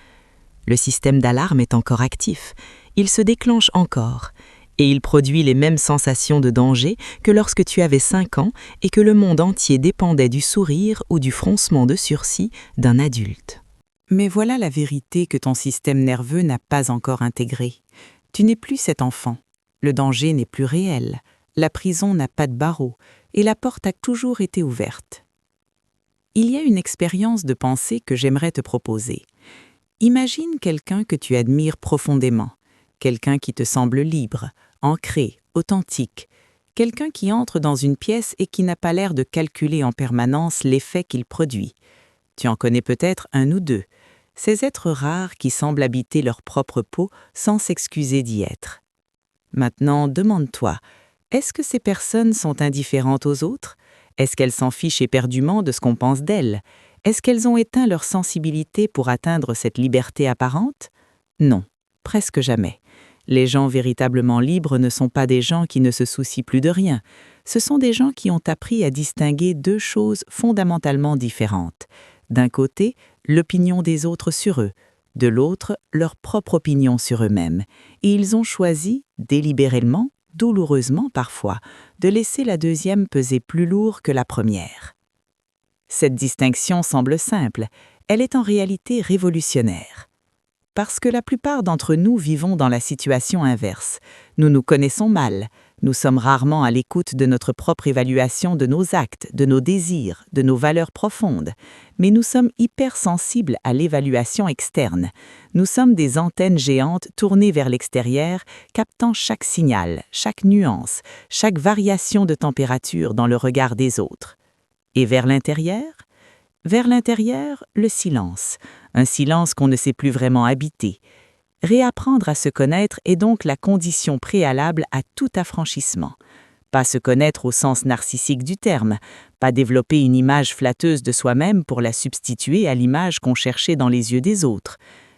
Le système d'alarme est encore actif, il se déclenche encore, et il produit les mêmes sensations de danger que lorsque tu avais 5 ans et que le monde entier dépendait du sourire ou du froncement de sourcils d'un adulte. Mais voilà la vérité que ton système nerveux n'a pas encore intégrée. Tu n'es plus cet enfant, le danger n'est plus réel, la prison n'a pas de barreaux, et la porte a toujours été ouverte. Il y a une expérience de pensée que j'aimerais te proposer. Imagine quelqu'un que tu admires profondément, quelqu'un qui te semble libre, ancré, authentique, quelqu'un qui entre dans une pièce et qui n'a pas l'air de calculer en permanence l'effet qu'il produit. Tu en connais peut-être un ou deux, ces êtres rares qui semblent habiter leur propre peau sans s'excuser d'y être. Maintenant, demande-toi, est-ce que ces personnes sont indifférentes aux autres? Est-ce qu'elles s'en fichent éperdument de ce qu'on pense d'elles? Est-ce qu'elles ont éteint leur sensibilité pour atteindre cette liberté apparente? Non, presque jamais. Les gens véritablement libres ne sont pas des gens qui ne se soucient plus de rien. Ce sont des gens qui ont appris à distinguer deux choses fondamentalement différentes. D'un côté, l'opinion des autres sur eux, de l'autre, leur propre opinion sur eux-mêmes. Et ils ont choisi, délibérément, douloureusement parfois, de laisser la deuxième peser plus lourd que la première. Cette distinction semble simple, elle est en réalité révolutionnaire. Parce que la plupart d'entre nous vivons dans la situation inverse. Nous nous connaissons mal, nous sommes rarement à l'écoute de notre propre évaluation de nos actes, de nos désirs, de nos valeurs profondes, mais nous sommes hypersensibles à l'évaluation externe. Nous sommes des antennes géantes tournées vers l'extérieur, captant chaque signal, chaque nuance, chaque variation de température dans le regard des autres. Et vers l'intérieur? Vers l'intérieur, le silence, un silence qu'on ne sait plus vraiment habiter. Réapprendre à se connaître est donc la condition préalable à tout affranchissement. Pas se connaître au sens narcissique du terme, pas développer une image flatteuse de soi-même pour la substituer à l'image qu'on cherchait dans les yeux des autres,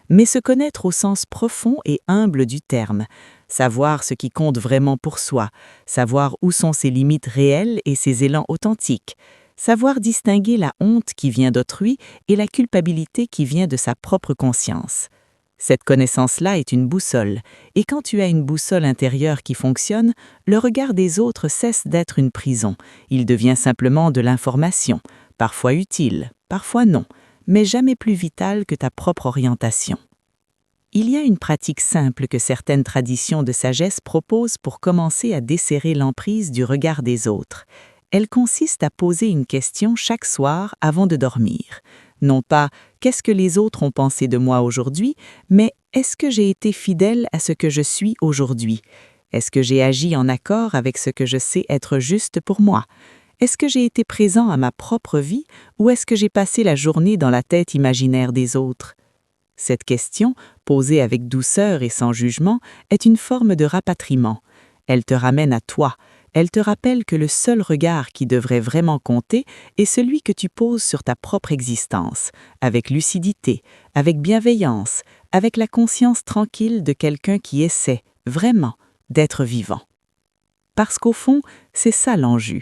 mais se connaître au sens profond et humble du terme, savoir ce qui compte vraiment pour soi, savoir où sont ses limites réelles et ses élans authentiques, savoir distinguer la honte qui vient d'autrui et la culpabilité qui vient de sa propre conscience. Cette connaissance-là est une boussole, et quand tu as une boussole intérieure qui fonctionne, le regard des autres cesse d'être une prison, il devient simplement de l'information, parfois utile, parfois non, mais jamais plus vitale que ta propre orientation. Il y a une pratique simple que certaines traditions de sagesse proposent pour commencer à desserrer l'emprise du regard des autres. Elle consiste à poser une question chaque soir avant de dormir. Non pas « qu'est-ce que les autres ont pensé de moi aujourd'hui », mais « est-ce que j'ai été fidèle à ce que je suis aujourd'hui » ? Est-ce que j'ai agi en accord avec ce que je sais être juste pour moi? Est-ce que j'ai été présent à ma propre vie ou est-ce que j'ai passé la journée dans la tête imaginaire des autres? Cette question, posée avec douceur et sans jugement, est une forme de rapatriement. Elle te ramène à toi. Elle te rappelle que le seul regard qui devrait vraiment compter est celui que tu poses sur ta propre existence, avec lucidité, avec bienveillance, avec la conscience tranquille de quelqu'un qui essaie, vraiment, d'être vivant. Parce qu'au fond, c'est ça l'enjeu.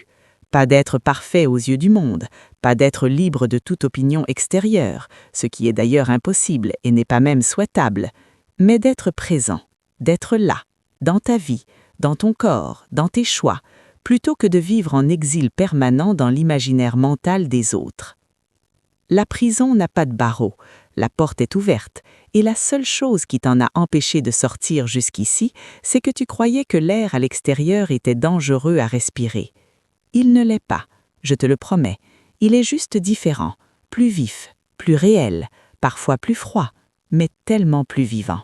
Pas d'être parfait aux yeux du monde, pas d'être libre de toute opinion extérieure, ce qui est d'ailleurs impossible et n'est pas même souhaitable, mais d'être présent, d'être là, dans ta vie, dans ton corps, dans tes choix, plutôt que de vivre en exil permanent dans l'imaginaire mental des autres. La prison n'a pas de barreaux, la porte est ouverte, et la seule chose qui t'en a empêché de sortir jusqu'ici, c'est que tu croyais que l'air à l'extérieur était dangereux à respirer. Il ne l'est pas, je te le promets, il est juste différent, plus vif, plus réel, parfois plus froid, mais tellement plus vivant.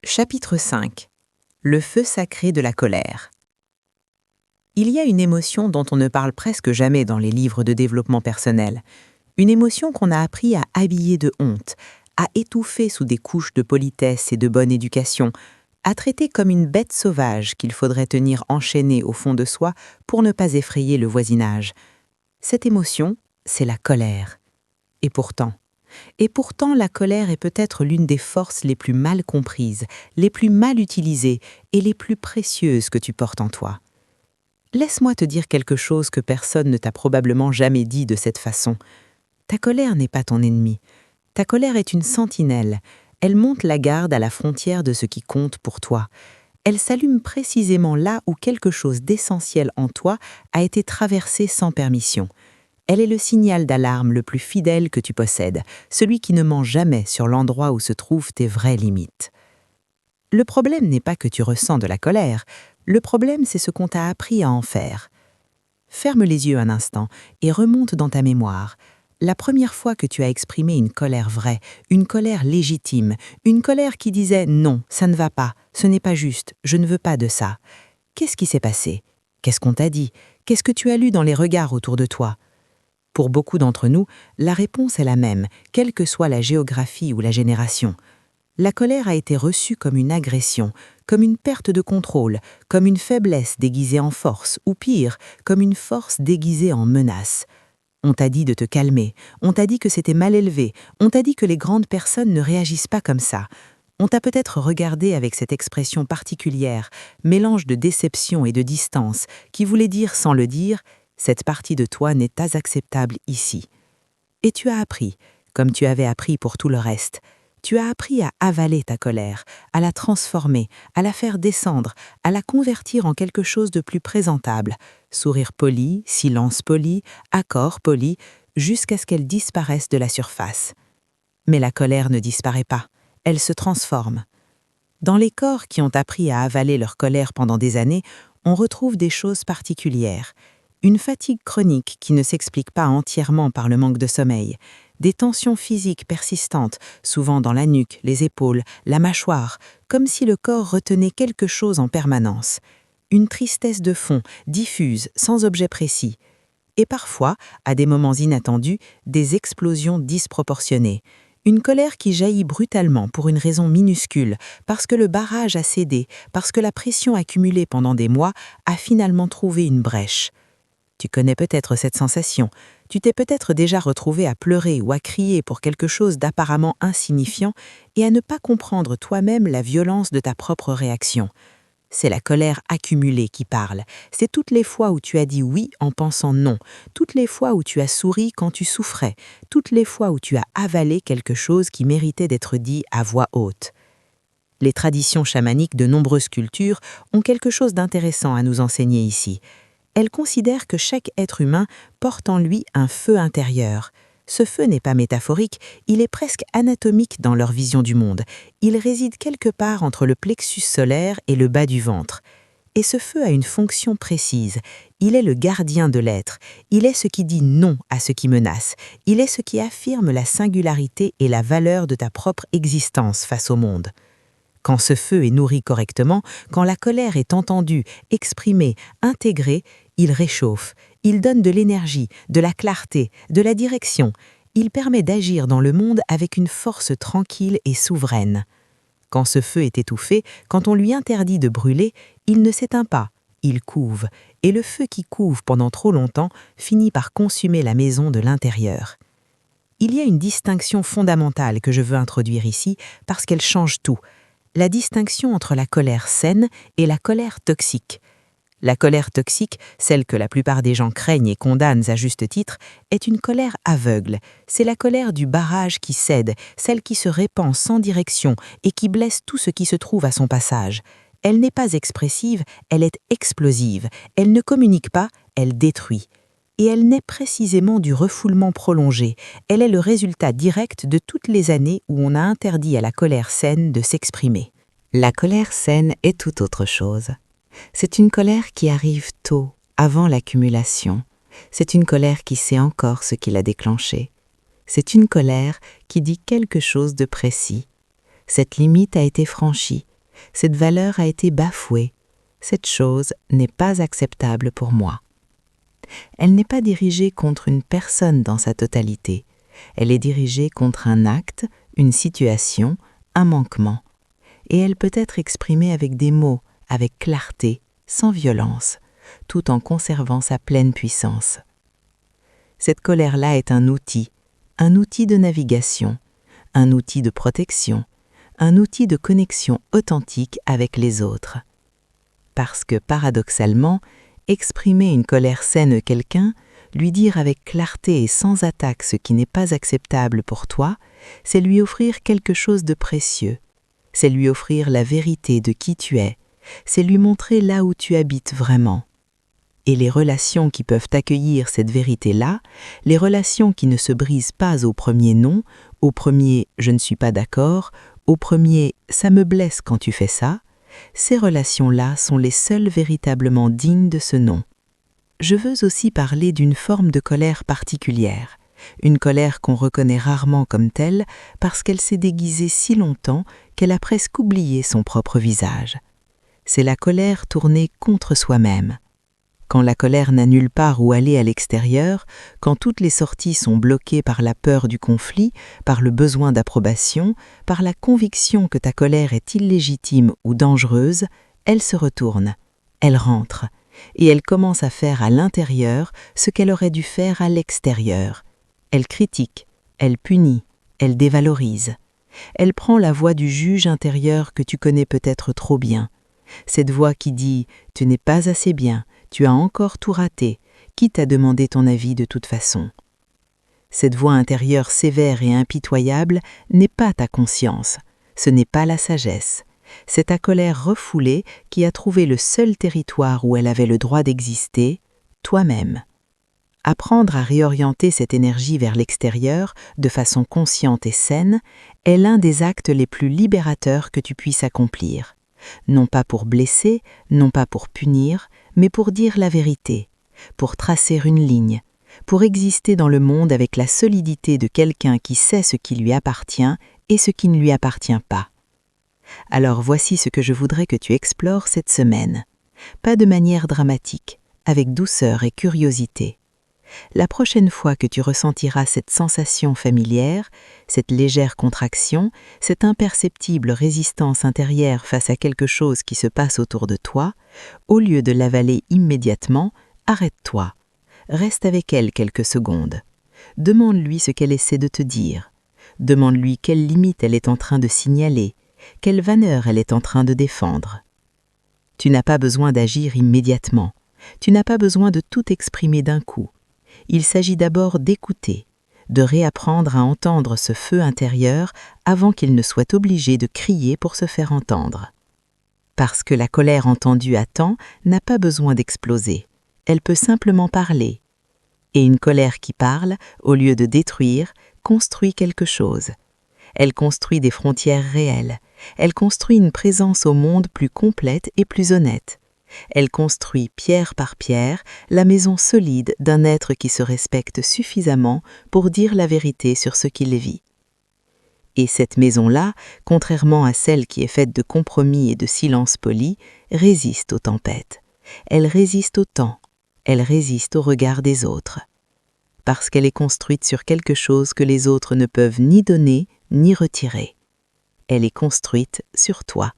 Chapitre 5. Le feu sacré de la colère. Il y a une émotion dont on ne parle presque jamais dans les livres de développement personnel. Une émotion qu'on a appris à habiller de honte, à étouffer sous des couches de politesse et de bonne éducation, à traiter comme une bête sauvage qu'il faudrait tenir enchaînée au fond de soi pour ne pas effrayer le voisinage. Cette émotion, c'est la colère. Et pourtant, la colère est peut-être l'une des forces les plus mal comprises, les plus mal utilisées et les plus précieuses que tu portes en toi. Laisse-moi te dire quelque chose que personne ne t'a probablement jamais dit de cette façon. Ta colère n'est pas ton ennemi. Ta colère est une sentinelle. Elle monte la garde à la frontière de ce qui compte pour toi. Elle s'allume précisément là où quelque chose d'essentiel en toi a été traversé sans permission. Elle est le signal d'alarme le plus fidèle que tu possèdes, celui qui ne ment jamais sur l'endroit où se trouvent tes vraies limites. Le problème n'est pas que tu ressens de la colère, le problème c'est ce qu'on t'a appris à en faire. Ferme les yeux un instant et remonte dans ta mémoire. La première fois que tu as exprimé une colère vraie, une colère légitime, une colère qui disait « non, ça ne va pas, ce n'est pas juste, je ne veux pas de ça », qu'est-ce qui s'est passé? Qu'est-ce qu'on t'a dit? Qu'est-ce que tu as lu dans les regards autour de toi? Pour beaucoup d'entre nous, la réponse est la même, quelle que soit la géographie ou la génération. La colère a été reçue comme une agression, comme une perte de contrôle, comme une faiblesse déguisée en force, ou pire, comme une force déguisée en menace. On t'a dit de te calmer, on t'a dit que c'était mal élevé, on t'a dit que les grandes personnes ne réagissent pas comme ça. On t'a peut-être regardé avec cette expression particulière, mélange de déception et de distance, qui voulait dire sans le dire, cette partie de toi n'est pas acceptable ici. Et tu as appris, comme tu avais appris pour tout le reste. Tu as appris à avaler ta colère, à la transformer, à la faire descendre, à la convertir en quelque chose de plus présentable. Sourire poli, silence poli, accord poli, jusqu'à ce qu'elle disparaisse de la surface. Mais la colère ne disparaît pas, elle se transforme. Dans les corps qui ont appris à avaler leur colère pendant des années, on retrouve des choses particulières. Une fatigue chronique qui ne s'explique pas entièrement par le manque de sommeil, des tensions physiques persistantes, souvent dans la nuque, les épaules, la mâchoire, comme si le corps retenait quelque chose en permanence. Une tristesse de fond, diffuse, sans objet précis. Et parfois, à des moments inattendus, des explosions disproportionnées. Une colère qui jaillit brutalement pour une raison minuscule, parce que le barrage a cédé, parce que la pression accumulée pendant des mois a finalement trouvé une brèche. Tu connais peut-être cette sensation. Tu t'es peut-être déjà retrouvé à pleurer ou à crier pour quelque chose d'apparemment insignifiant et à ne pas comprendre toi-même la violence de ta propre réaction. C'est la colère accumulée qui parle. C'est toutes les fois où tu as dit oui en pensant non, toutes les fois où tu as souri quand tu souffrais, toutes les fois où tu as avalé quelque chose qui méritait d'être dit à voix haute. Les traditions chamaniques de nombreuses cultures ont quelque chose d'intéressant à nous enseigner ici. Elles considèrent que chaque être humain porte en lui un feu intérieur. Ce feu n'est pas métaphorique, il est presque anatomique dans leur vision du monde. Il réside quelque part entre le plexus solaire et le bas du ventre. Et ce feu a une fonction précise. Il est le gardien de l'être. Il est ce qui dit non à ce qui menace. Il est ce qui affirme la singularité et la valeur de ta propre existence face au monde. Quand ce feu est nourri correctement, quand la colère est entendue, exprimée, intégrée, il réchauffe, il donne de l'énergie, de la clarté, de la direction. Il permet d'agir dans le monde avec une force tranquille et souveraine. Quand ce feu est étouffé, quand on lui interdit de brûler, il ne s'éteint pas, il couve, et le feu qui couve pendant trop longtemps finit par consumer la maison de l'intérieur. Il y a une distinction fondamentale que je veux introduire ici parce qu'elle change tout. La distinction entre la colère saine et la colère toxique. La colère toxique, celle que la plupart des gens craignent et condamnent à juste titre, est une colère aveugle. C'est la colère du barrage qui cède, celle qui se répand sans direction et qui blesse tout ce qui se trouve à son passage. Elle n'est pas expressive, elle est explosive. Elle ne communique pas, elle détruit. Et elle naît précisément du refoulement prolongé. Elle est le résultat direct de toutes les années où on a interdit à la colère saine de s'exprimer. La colère saine est tout autre chose. C'est une colère qui arrive tôt, avant l'accumulation. C'est une colère qui sait encore ce qui l'a déclenchée. C'est une colère qui dit quelque chose de précis. Cette limite a été franchie. Cette valeur a été bafouée. Cette chose n'est pas acceptable pour moi. Elle n'est pas dirigée contre une personne dans sa totalité. Elle est dirigée contre un acte, une situation, un manquement. Et elle peut être exprimée avec des mots, avec clarté, sans violence, tout en conservant sa pleine puissance. Cette colère-là est un outil de navigation, un outil de protection, un outil de connexion authentique avec les autres. Parce que, paradoxalement, exprimer une colère saine à quelqu'un, lui dire avec clarté et sans attaque ce qui n'est pas acceptable pour toi, c'est lui offrir quelque chose de précieux. C'est lui offrir la vérité de qui tu es. C'est lui montrer là où tu habites vraiment. Et les relations qui peuvent accueillir cette vérité-là, les relations qui ne se brisent pas au premier non, au premier « je ne suis pas d'accord », au premier « ça me blesse quand tu fais ça », ces relations-là sont les seules véritablement dignes de ce nom. je veux aussi parler d'une forme de colère particulière, une colère qu'on reconnaît rarement comme telle parce qu'elle s'est déguisée si longtemps qu'elle a presque oublié son propre visage. C'est la colère tournée contre soi-même. Quand la colère n'a nulle part où aller à l'extérieur, quand toutes les sorties sont bloquées par la peur du conflit, par le besoin d'approbation, par la conviction que ta colère est illégitime ou dangereuse, elle se retourne, elle rentre, et elle commence à faire à l'intérieur ce qu'elle aurait dû faire à l'extérieur. Elle critique, elle punit, elle dévalorise. Elle prend la voix du juge intérieur que tu connais peut-être trop bien. Cette voix qui dit « tu n'es pas assez bien », tu as encore tout raté, qui t'a demandé ton avis de toute façon. Cette voix intérieure sévère et impitoyable n'est pas ta conscience, ce n'est pas la sagesse. C'est ta colère refoulée qui a trouvé le seul territoire où elle avait le droit d'exister, toi-même. Apprendre à réorienter cette énergie vers l'extérieur de façon consciente et saine est l'un des actes les plus libérateurs que tu puisses accomplir. Non pas pour blesser, non pas pour punir, mais pour dire la vérité, pour tracer une ligne, pour exister dans le monde avec la solidité de quelqu'un qui sait ce qui lui appartient et ce qui ne lui appartient pas. Alors voici ce que je voudrais que tu explores cette semaine. Pas de manière dramatique, avec douceur et curiosité. La prochaine fois que tu ressentiras cette sensation familière, cette légère contraction, cette imperceptible résistance intérieure face à quelque chose qui se passe autour de toi, au lieu de l'avaler immédiatement, arrête-toi. Reste avec elle quelques secondes. Demande-lui ce qu'elle essaie de te dire. Demande-lui quelle limite elle est en train de signaler, quelle valeur elle est en train de défendre. Tu n'as pas besoin d'agir immédiatement. Tu n'as pas besoin de tout exprimer d'un coup. Il s'agit d'abord d'écouter, de réapprendre à entendre ce feu intérieur avant qu'il ne soit obligé de crier pour se faire entendre. Parce que la colère entendue à temps n'a pas besoin d'exploser, elle peut simplement parler. Et une colère qui parle, au lieu de détruire, construit quelque chose. Elle construit des frontières réelles, elle construit une présence au monde plus complète et plus honnête. Elle construit pierre par pierre la maison solide d'un être qui se respecte suffisamment pour dire la vérité sur ce qu'il vit. Et cette maison-là, contrairement à celle qui est faite de compromis et de silence poli, résiste aux tempêtes. Elle résiste au temps, elle résiste au regard des autres. Parce qu'elle est construite sur quelque chose que les autres ne peuvent ni donner ni retirer. Elle est construite sur toi.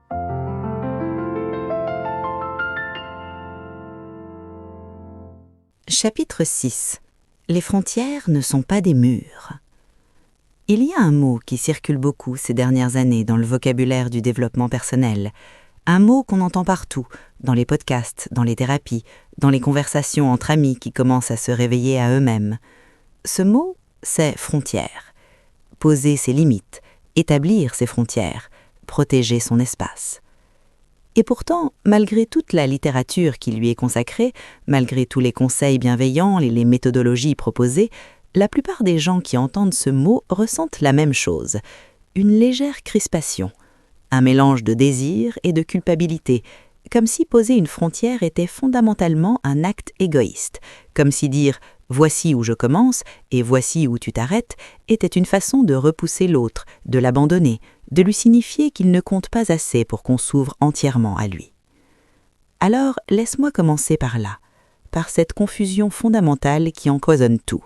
Chapitre 6. Les frontières ne sont pas des murs. Il y a un mot qui circule beaucoup ces dernières années dans le vocabulaire du développement personnel. Un mot qu'on entend partout, dans les podcasts, dans les thérapies, dans les conversations entre amis qui commencent à se réveiller à eux-mêmes. Ce mot, c'est frontière. Poser ses limites, établir ses frontières, protéger son espace. Et pourtant, malgré toute la littérature qui lui est consacrée, malgré tous les conseils bienveillants et les méthodologies proposées, la plupart des gens qui entendent ce mot ressentent la même chose, une légère crispation, un mélange de désir et de culpabilité, comme si poser une frontière était fondamentalement un acte égoïste, comme si dire « voici où je commence et voici où tu t'arrêtes » était une façon de repousser l'autre, de l'abandonner, de lui signifier qu'il ne compte pas assez pour qu'on s'ouvre entièrement à lui. Alors, laisse-moi commencer par là, par cette confusion fondamentale qui empoisonne tout.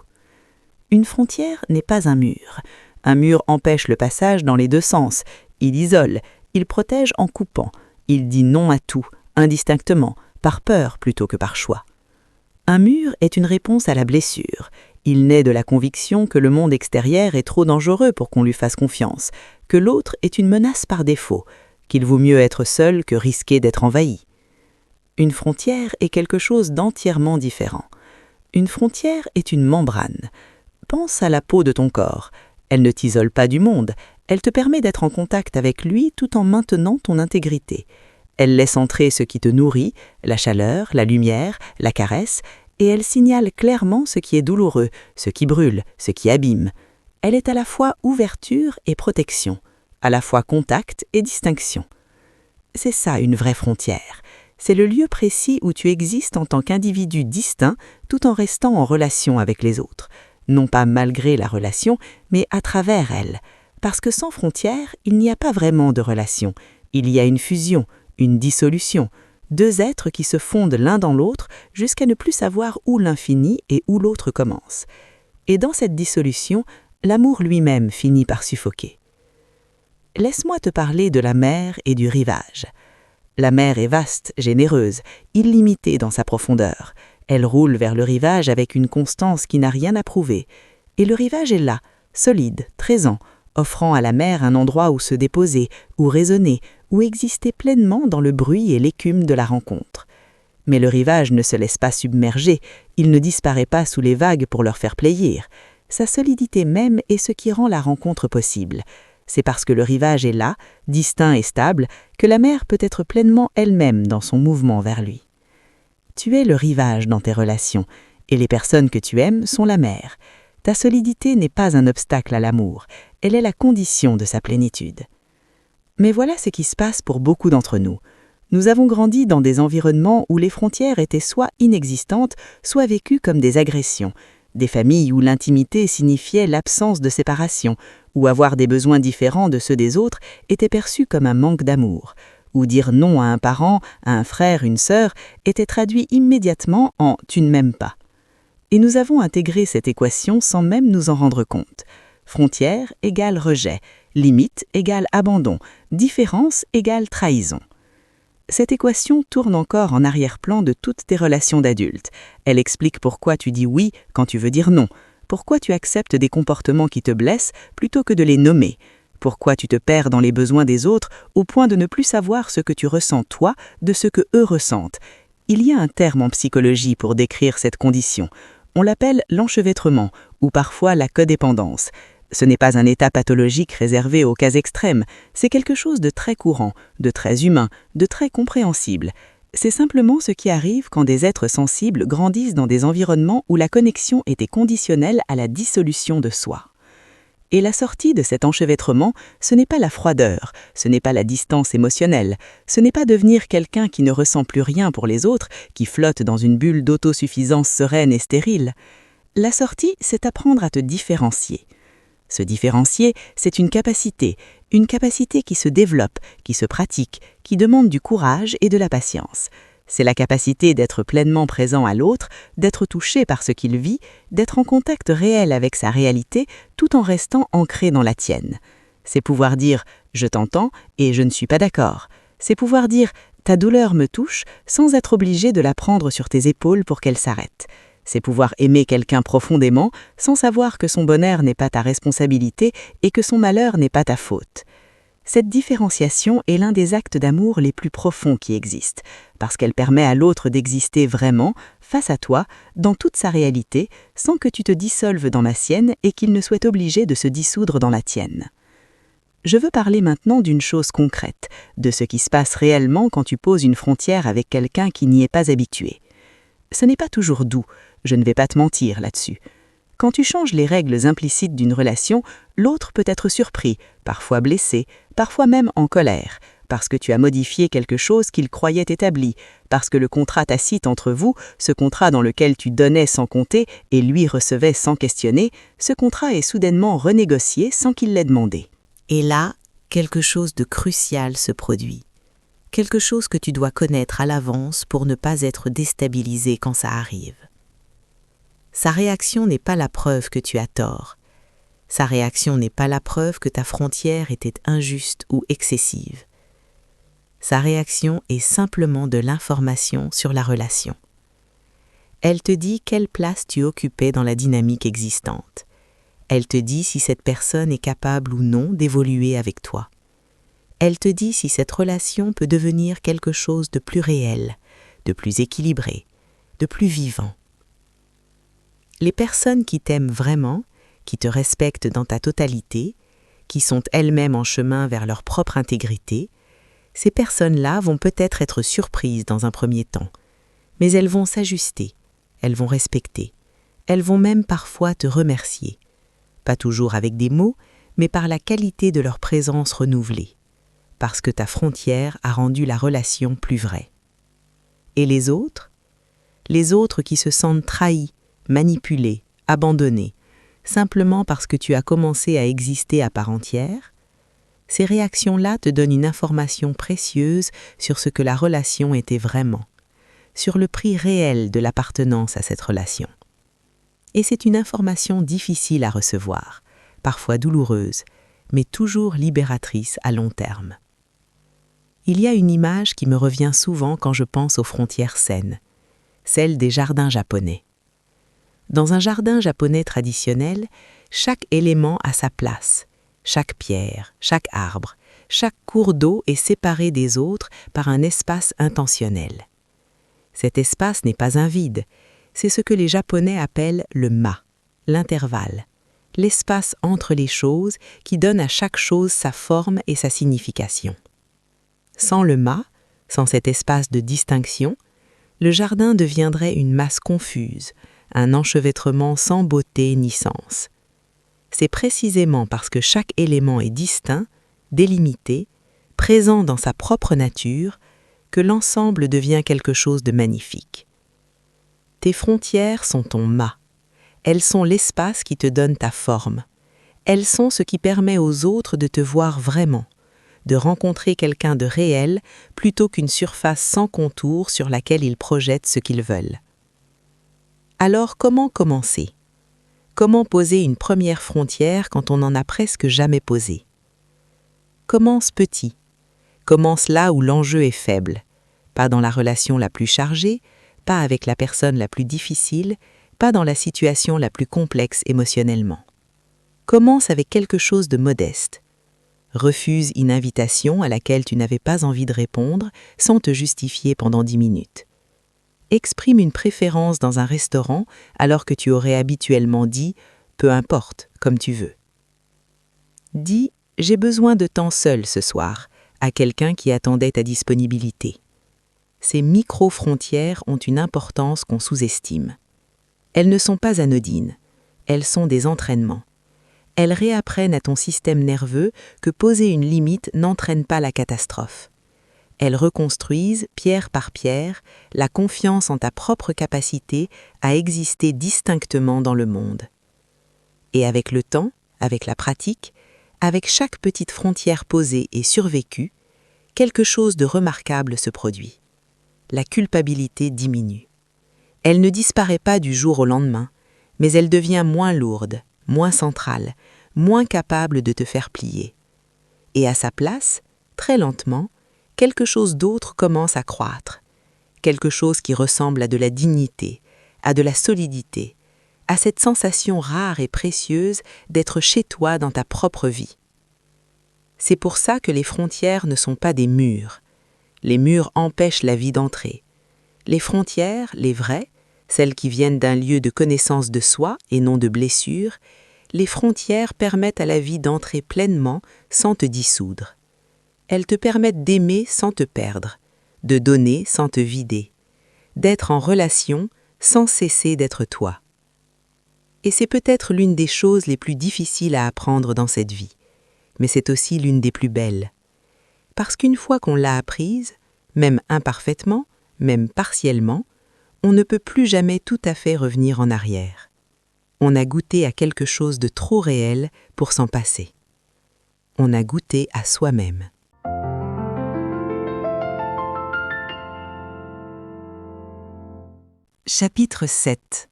Une frontière n'est pas un mur. Un mur empêche le passage dans les deux sens. Il isole, il protège en coupant, il dit non à tout, indistinctement, par peur plutôt que par choix. Un mur est une réponse à la blessure. Il naît de la conviction que le monde extérieur est trop dangereux pour qu'on lui fasse confiance, que l'autre est une menace par défaut, qu'il vaut mieux être seul que risquer d'être envahi. Une frontière est quelque chose d'entièrement différent. Une frontière est une membrane. Pense à la peau de ton corps. Elle ne t'isole pas du monde, elle te permet d'être en contact avec lui tout en maintenant ton intégrité. Elle laisse entrer ce qui te nourrit, la chaleur, la lumière, la caresse, et elle signale clairement ce qui est douloureux, ce qui brûle, ce qui abîme. Elle est à la fois ouverture et protection, à la fois contact et distinction. C'est ça une vraie frontière. C'est le lieu précis où tu existes en tant qu'individu distinct tout en restant en relation avec les autres. Non pas malgré la relation, mais à travers elle. Parce que sans frontières, il n'y a pas vraiment de relation. Il y a une fusion, une dissolution. Deux êtres qui se fondent l'un dans l'autre jusqu'à ne plus savoir où l'un finit et où l'autre commence. Et dans cette dissolution, l'amour lui-même finit par suffoquer. Laisse-moi te parler de la mer et du rivage. La mer est vaste, généreuse, illimitée dans sa profondeur. Elle roule vers le rivage avec une constance qui n'a rien à prouver. Et le rivage est là, solide, présent, offrant à la mer un endroit où se déposer, où raisonner, où exister pleinement dans le bruit et l'écume de la rencontre. Mais le rivage ne se laisse pas submerger, il ne disparaît pas sous les vagues pour leur faire plaisir. Sa solidité même est ce qui rend la rencontre possible. C'est parce que le rivage est là, distinct et stable, que la mer peut être pleinement elle-même dans son mouvement vers lui. Tu es le rivage dans tes relations, et les personnes que tu aimes sont la mer. Ta solidité n'est pas un obstacle à l'amour, elle est la condition de sa plénitude. Mais voilà ce qui se passe pour beaucoup d'entre nous. Nous avons grandi dans des environnements où les frontières étaient soit inexistantes, soit vécues comme des agressions. Des familles où l'intimité signifiait l'absence de séparation, où avoir des besoins différents de ceux des autres était perçu comme un manque d'amour, où dire non à un parent, à un frère, une sœur, était traduit immédiatement en « tu ne m'aimes pas ». Et nous avons intégré cette équation sans même nous en rendre compte. Frontière égale rejet, limite égale abandon, différence égale trahison. Cette équation tourne encore en arrière-plan de toutes tes relations d'adultes. Elle explique pourquoi tu dis oui quand tu veux dire non, pourquoi tu acceptes des comportements qui te blessent plutôt que de les nommer, pourquoi tu te perds dans les besoins des autres au point de ne plus savoir ce que tu ressens toi de ce que eux ressentent. Il y a un terme en psychologie pour décrire cette condition. On l'appelle l'enchevêtrement ou parfois la codépendance. Ce n'est pas un état pathologique réservé aux cas extrêmes, c'est quelque chose de très courant, de très humain, de très compréhensible. C'est simplement ce qui arrive quand des êtres sensibles grandissent dans des environnements où la connexion était conditionnelle à la dissolution de soi. Et la sortie de cet enchevêtrement, ce n'est pas la froideur, ce n'est pas la distance émotionnelle, ce n'est pas devenir quelqu'un qui ne ressent plus rien pour les autres, qui flotte dans une bulle d'autosuffisance sereine et stérile. La sortie, c'est apprendre à te différencier. Se différencier, c'est une capacité qui se développe, qui se pratique, qui demande du courage et de la patience. C'est la capacité d'être pleinement présent à l'autre, d'être touché par ce qu'il vit, d'être en contact réel avec sa réalité tout en restant ancré dans la tienne. C'est pouvoir dire « je t'entends et je ne suis pas d'accord ». C'est pouvoir dire « ta douleur me touche » sans être obligé de la prendre sur tes épaules pour qu'elle s'arrête. C'est pouvoir aimer quelqu'un profondément sans savoir que son bonheur n'est pas ta responsabilité et que son malheur n'est pas ta faute. Cette différenciation est l'un des actes d'amour les plus profonds qui existent, parce qu'elle permet à l'autre d'exister vraiment, face à toi, dans toute sa réalité, sans que tu te dissolves dans la sienne et qu'il ne soit obligé de se dissoudre dans la tienne. Je veux parler maintenant d'une chose concrète, de ce qui se passe réellement quand tu poses une frontière avec quelqu'un qui n'y est pas habitué. Ce n'est pas toujours doux, je ne vais pas te mentir là-dessus. Quand tu changes les règles implicites d'une relation, l'autre peut être surpris, parfois blessé, parfois même en colère, parce que tu as modifié quelque chose qu'il croyait établi, parce que le contrat tacite entre vous, ce contrat dans lequel tu donnais sans compter et lui recevait sans questionner, ce contrat est soudainement renégocié sans qu'il l'ait demandé. Et là, quelque chose de crucial se produit. Quelque chose que tu dois connaître à l'avance pour ne pas être déstabilisé quand ça arrive. Sa réaction n'est pas la preuve que tu as tort. Sa réaction n'est pas la preuve que ta frontière était injuste ou excessive. Sa réaction est simplement de l'information sur la relation. Elle te dit quelle place tu occupais dans la dynamique existante. Elle te dit si cette personne est capable ou non d'évoluer avec toi. Elle te dit si cette relation peut devenir quelque chose de plus réel, de plus équilibré, de plus vivant. Les personnes qui t'aiment vraiment, qui te respectent dans ta totalité, qui sont elles-mêmes en chemin vers leur propre intégrité, ces personnes-là vont peut-être être surprises dans un premier temps, mais elles vont s'ajuster, elles vont respecter, elles vont même parfois te remercier, pas toujours avec des mots, mais par la qualité de leur présence renouvelée, parce que ta frontière a rendu la relation plus vraie. Et les autres? Les autres qui se sentent trahis, manipulés, abandonnés, simplement parce que tu as commencé à exister à part entière? Ces réactions-là te donnent une information précieuse sur ce que la relation était vraiment, sur le prix réel de l'appartenance à cette relation. Et c'est une information difficile à recevoir, parfois douloureuse, mais toujours libératrice à long terme. Il y a une image qui me revient souvent quand je pense aux frontières saines, celle des jardins japonais. Dans un jardin japonais traditionnel, chaque élément a sa place. Chaque pierre, chaque arbre, chaque cours d'eau est séparé des autres par un espace intentionnel. Cet espace n'est pas un vide, c'est ce que les Japonais appellent le ma, l'intervalle, l'espace entre les choses qui donne à chaque chose sa forme et sa signification. Sans le ma, sans cet espace de distinction, le jardin deviendrait une masse confuse, un enchevêtrement sans beauté ni sens. C'est précisément parce que chaque élément est distinct, délimité, présent dans sa propre nature, que l'ensemble devient quelque chose de magnifique. Tes frontières sont ton ma. Elles sont l'espace qui te donne ta forme. Elles sont ce qui permet aux autres de te voir vraiment, de rencontrer quelqu'un de réel plutôt qu'une surface sans contour sur laquelle ils projettent ce qu'ils veulent. Alors comment commencer ? Comment poser une première frontière quand on n'en a presque jamais posé? Commence petit. Commence là où l'enjeu est faible. Pas dans la relation la plus chargée, pas avec la personne la plus difficile, pas dans la situation la plus complexe émotionnellement. Commence avec quelque chose de modeste. Refuse une invitation à laquelle tu n'avais pas envie de répondre sans te justifier pendant 10 minutes. Exprime une préférence dans un restaurant alors que tu aurais habituellement dit « peu importe, comme tu veux ». Dis « j'ai besoin de temps seul ce soir » à quelqu'un qui attendait ta disponibilité. Ces micro-frontières ont une importance qu'on sous-estime. Elles ne sont pas anodines, elles sont des entraînements. Elles réapprennent à ton système nerveux que poser une limite n'entraîne pas la catastrophe. Elles reconstruisent, pierre par pierre, la confiance en ta propre capacité à exister distinctement dans le monde. Et avec le temps, avec la pratique, avec chaque petite frontière posée et survécue, quelque chose de remarquable se produit. La culpabilité diminue. Elle ne disparaît pas du jour au lendemain, mais elle devient moins lourde, moins centrale, moins capable de te faire plier. Et à sa place, très lentement, quelque chose d'autre commence à croître, quelque chose qui ressemble à de la dignité, à de la solidité, à cette sensation rare et précieuse d'être chez toi dans ta propre vie. C'est pour ça que les frontières ne sont pas des murs. Les murs empêchent la vie d'entrer. Les frontières, les vraies, celles qui viennent d'un lieu de connaissance de soi et non de blessure, les frontières permettent à la vie d'entrer pleinement sans te dissoudre. Elles te permettent d'aimer sans te perdre, de donner sans te vider, d'être en relation sans cesser d'être toi. Et c'est peut-être l'une des choses les plus difficiles à apprendre dans cette vie, mais c'est aussi l'une des plus belles. Parce qu'une fois qu'on l'a apprise, même imparfaitement, même partiellement, on ne peut plus jamais tout à fait revenir en arrière. On a goûté à quelque chose de trop réel pour s'en passer. On a goûté à soi-même. Chapitre 7.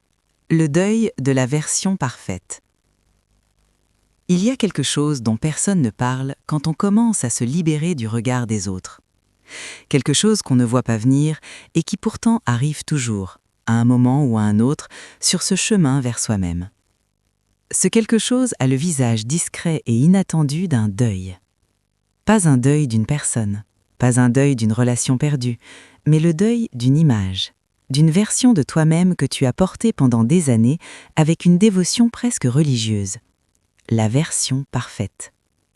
Le deuil de la version parfaite. Il y a quelque chose dont personne ne parle quand on commence à se libérer du regard des autres. Quelque chose qu'on ne voit pas venir et qui pourtant arrive toujours, à un moment ou à un autre, sur ce chemin vers soi-même. Ce quelque chose a le visage discret et inattendu d'un deuil. Pas un deuil d'une personne, pas un deuil d'une relation perdue, mais le deuil d'une image, d'une version de toi-même que tu as portée pendant des années avec une dévotion presque religieuse. La version parfaite.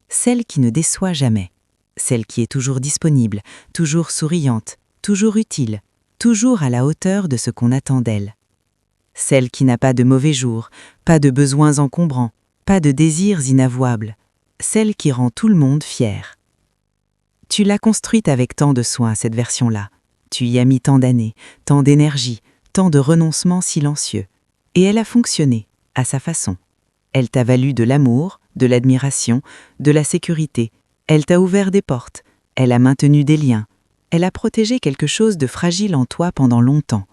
Celle qui ne déçoit jamais. Celle qui est toujours disponible, toujours souriante, toujours utile, toujours à la hauteur de ce qu'on attend d'elle. Celle qui n'a pas de mauvais jours, pas de besoins encombrants, pas de désirs inavouables. Celle qui rend tout le monde fier. Tu l'as construite avec tant de soin, cette version-là. Tu y as mis tant d'années, tant d'énergie, tant de renoncements silencieux. Et elle a fonctionné, à sa façon. Elle t'a valu de l'amour, de l'admiration, de la sécurité. Elle t'a ouvert des portes. Elle a maintenu des liens. Elle a protégé quelque chose de fragile en toi pendant longtemps.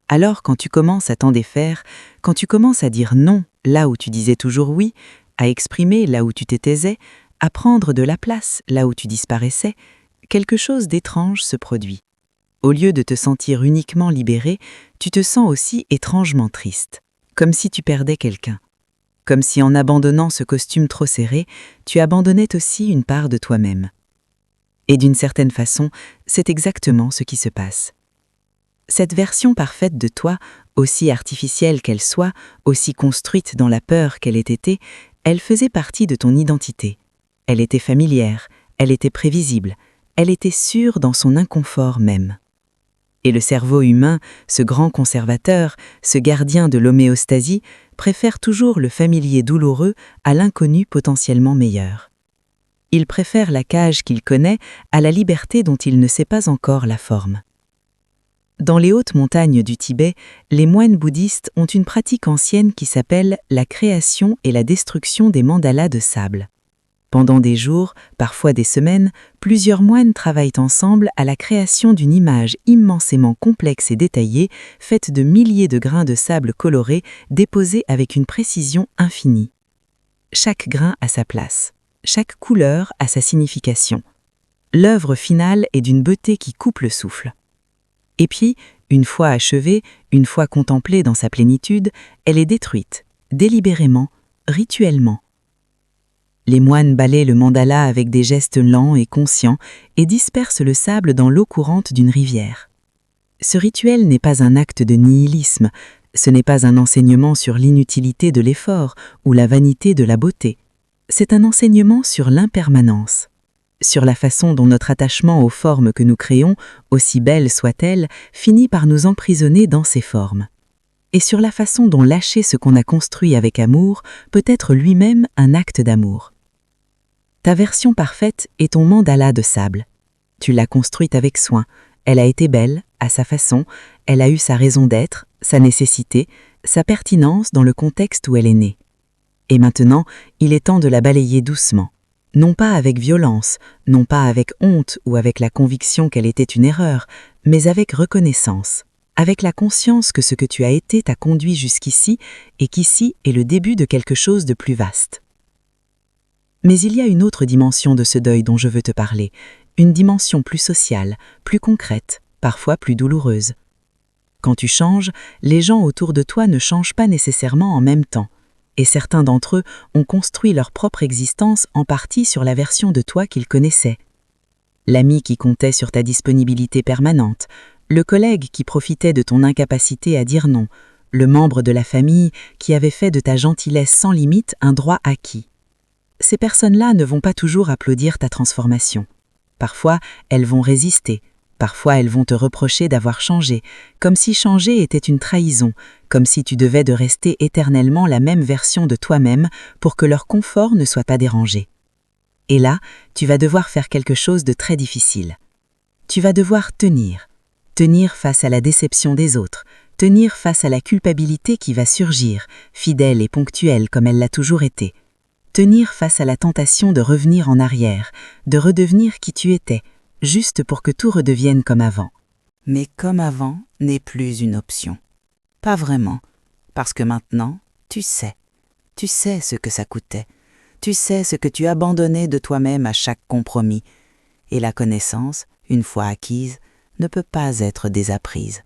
Alors quand tu commences à t'en défaire, quand tu commences à dire non là où tu disais toujours oui, à exprimer là où tu t'étaisais, à prendre de la place là où tu disparaissais, quelque chose d'étrange se produit. Au lieu de te sentir uniquement libéré, tu te sens aussi étrangement triste, comme si tu perdais quelqu'un. Comme si en abandonnant ce costume trop serré, tu abandonnais aussi une part de toi-même. Et d'une certaine façon, c'est exactement ce qui se passe. Cette version parfaite de toi, aussi artificielle qu'elle soit, aussi construite dans la peur qu'elle ait été, elle faisait partie de ton identité. Elle était familière, elle était prévisible, elle était sûre dans son inconfort même. Et le cerveau humain, ce grand conservateur, ce gardien de l'homéostasie, préfère toujours le familier douloureux à l'inconnu potentiellement meilleur. Il préfère la cage qu'il connaît à la liberté dont il ne sait pas encore la forme. Dans les hautes montagnes du Tibet, les moines bouddhistes ont une pratique ancienne qui s'appelle la création et la destruction des mandalas de sable. Pendant des jours, parfois des semaines, plusieurs moines travaillent ensemble à la création d'une image immensément complexe et détaillée, faite de milliers de grains de sable colorés déposés avec une précision infinie. Chaque grain a sa place, chaque couleur a sa signification. L'œuvre finale est d'une beauté qui coupe le souffle. Et puis, une fois achevée, une fois contemplée dans sa plénitude, elle est détruite, délibérément, rituellement. Les moines balaient le mandala avec des gestes lents et conscients et dispersent le sable dans l'eau courante d'une rivière. Ce rituel n'est pas un acte de nihilisme, ce n'est pas un enseignement sur l'inutilité de l'effort ou la vanité de la beauté. C'est un enseignement sur l'impermanence, sur la façon dont notre attachement aux formes que nous créons, aussi belles soient-elles, finit par nous emprisonner dans ces formes. Et sur la façon dont lâcher ce qu'on a construit avec amour peut être lui-même un acte d'amour. Ta version parfaite est ton mandala de sable. Tu l'as construite avec soin, elle a été belle, à sa façon, elle a eu sa raison d'être, sa nécessité, sa pertinence dans le contexte où elle est née. Et maintenant, il est temps de la balayer doucement. Non pas avec violence, non pas avec honte ou avec la conviction qu'elle était une erreur, mais avec reconnaissance, avec la conscience que ce que tu as été t'a conduit jusqu'ici et qu'ici est le début de quelque chose de plus vaste. Mais il y a une autre dimension de ce deuil dont je veux te parler, une dimension plus sociale, plus concrète, parfois plus douloureuse. Quand tu changes, les gens autour de toi ne changent pas nécessairement en même temps, et certains d'entre eux ont construit leur propre existence en partie sur la version de toi qu'ils connaissaient. L'ami qui comptait sur ta disponibilité permanente, le collègue qui profitait de ton incapacité à dire non, le membre de la famille qui avait fait de ta gentillesse sans limite un droit acquis. Ces personnes-là ne vont pas toujours applaudir ta transformation. Parfois, elles vont résister. Parfois, elles vont te reprocher d'avoir changé, comme si changer était une trahison, comme si tu devais de rester éternellement la même version de toi-même pour que leur confort ne soit pas dérangé. Et là, tu vas devoir faire quelque chose de très difficile. Tu vas devoir tenir face à la déception des autres, tenir face à la culpabilité qui va surgir, fidèle et ponctuelle comme elle l'a toujours été. Tenir face à la tentation de revenir en arrière, de redevenir qui tu étais, juste pour que tout redevienne comme avant. Mais comme avant n'est plus une option. Pas vraiment, parce que maintenant, tu sais ce que ça coûtait, tu sais ce que tu abandonnais de toi-même à chaque compromis, et la connaissance, une fois acquise, ne peut pas être désapprise.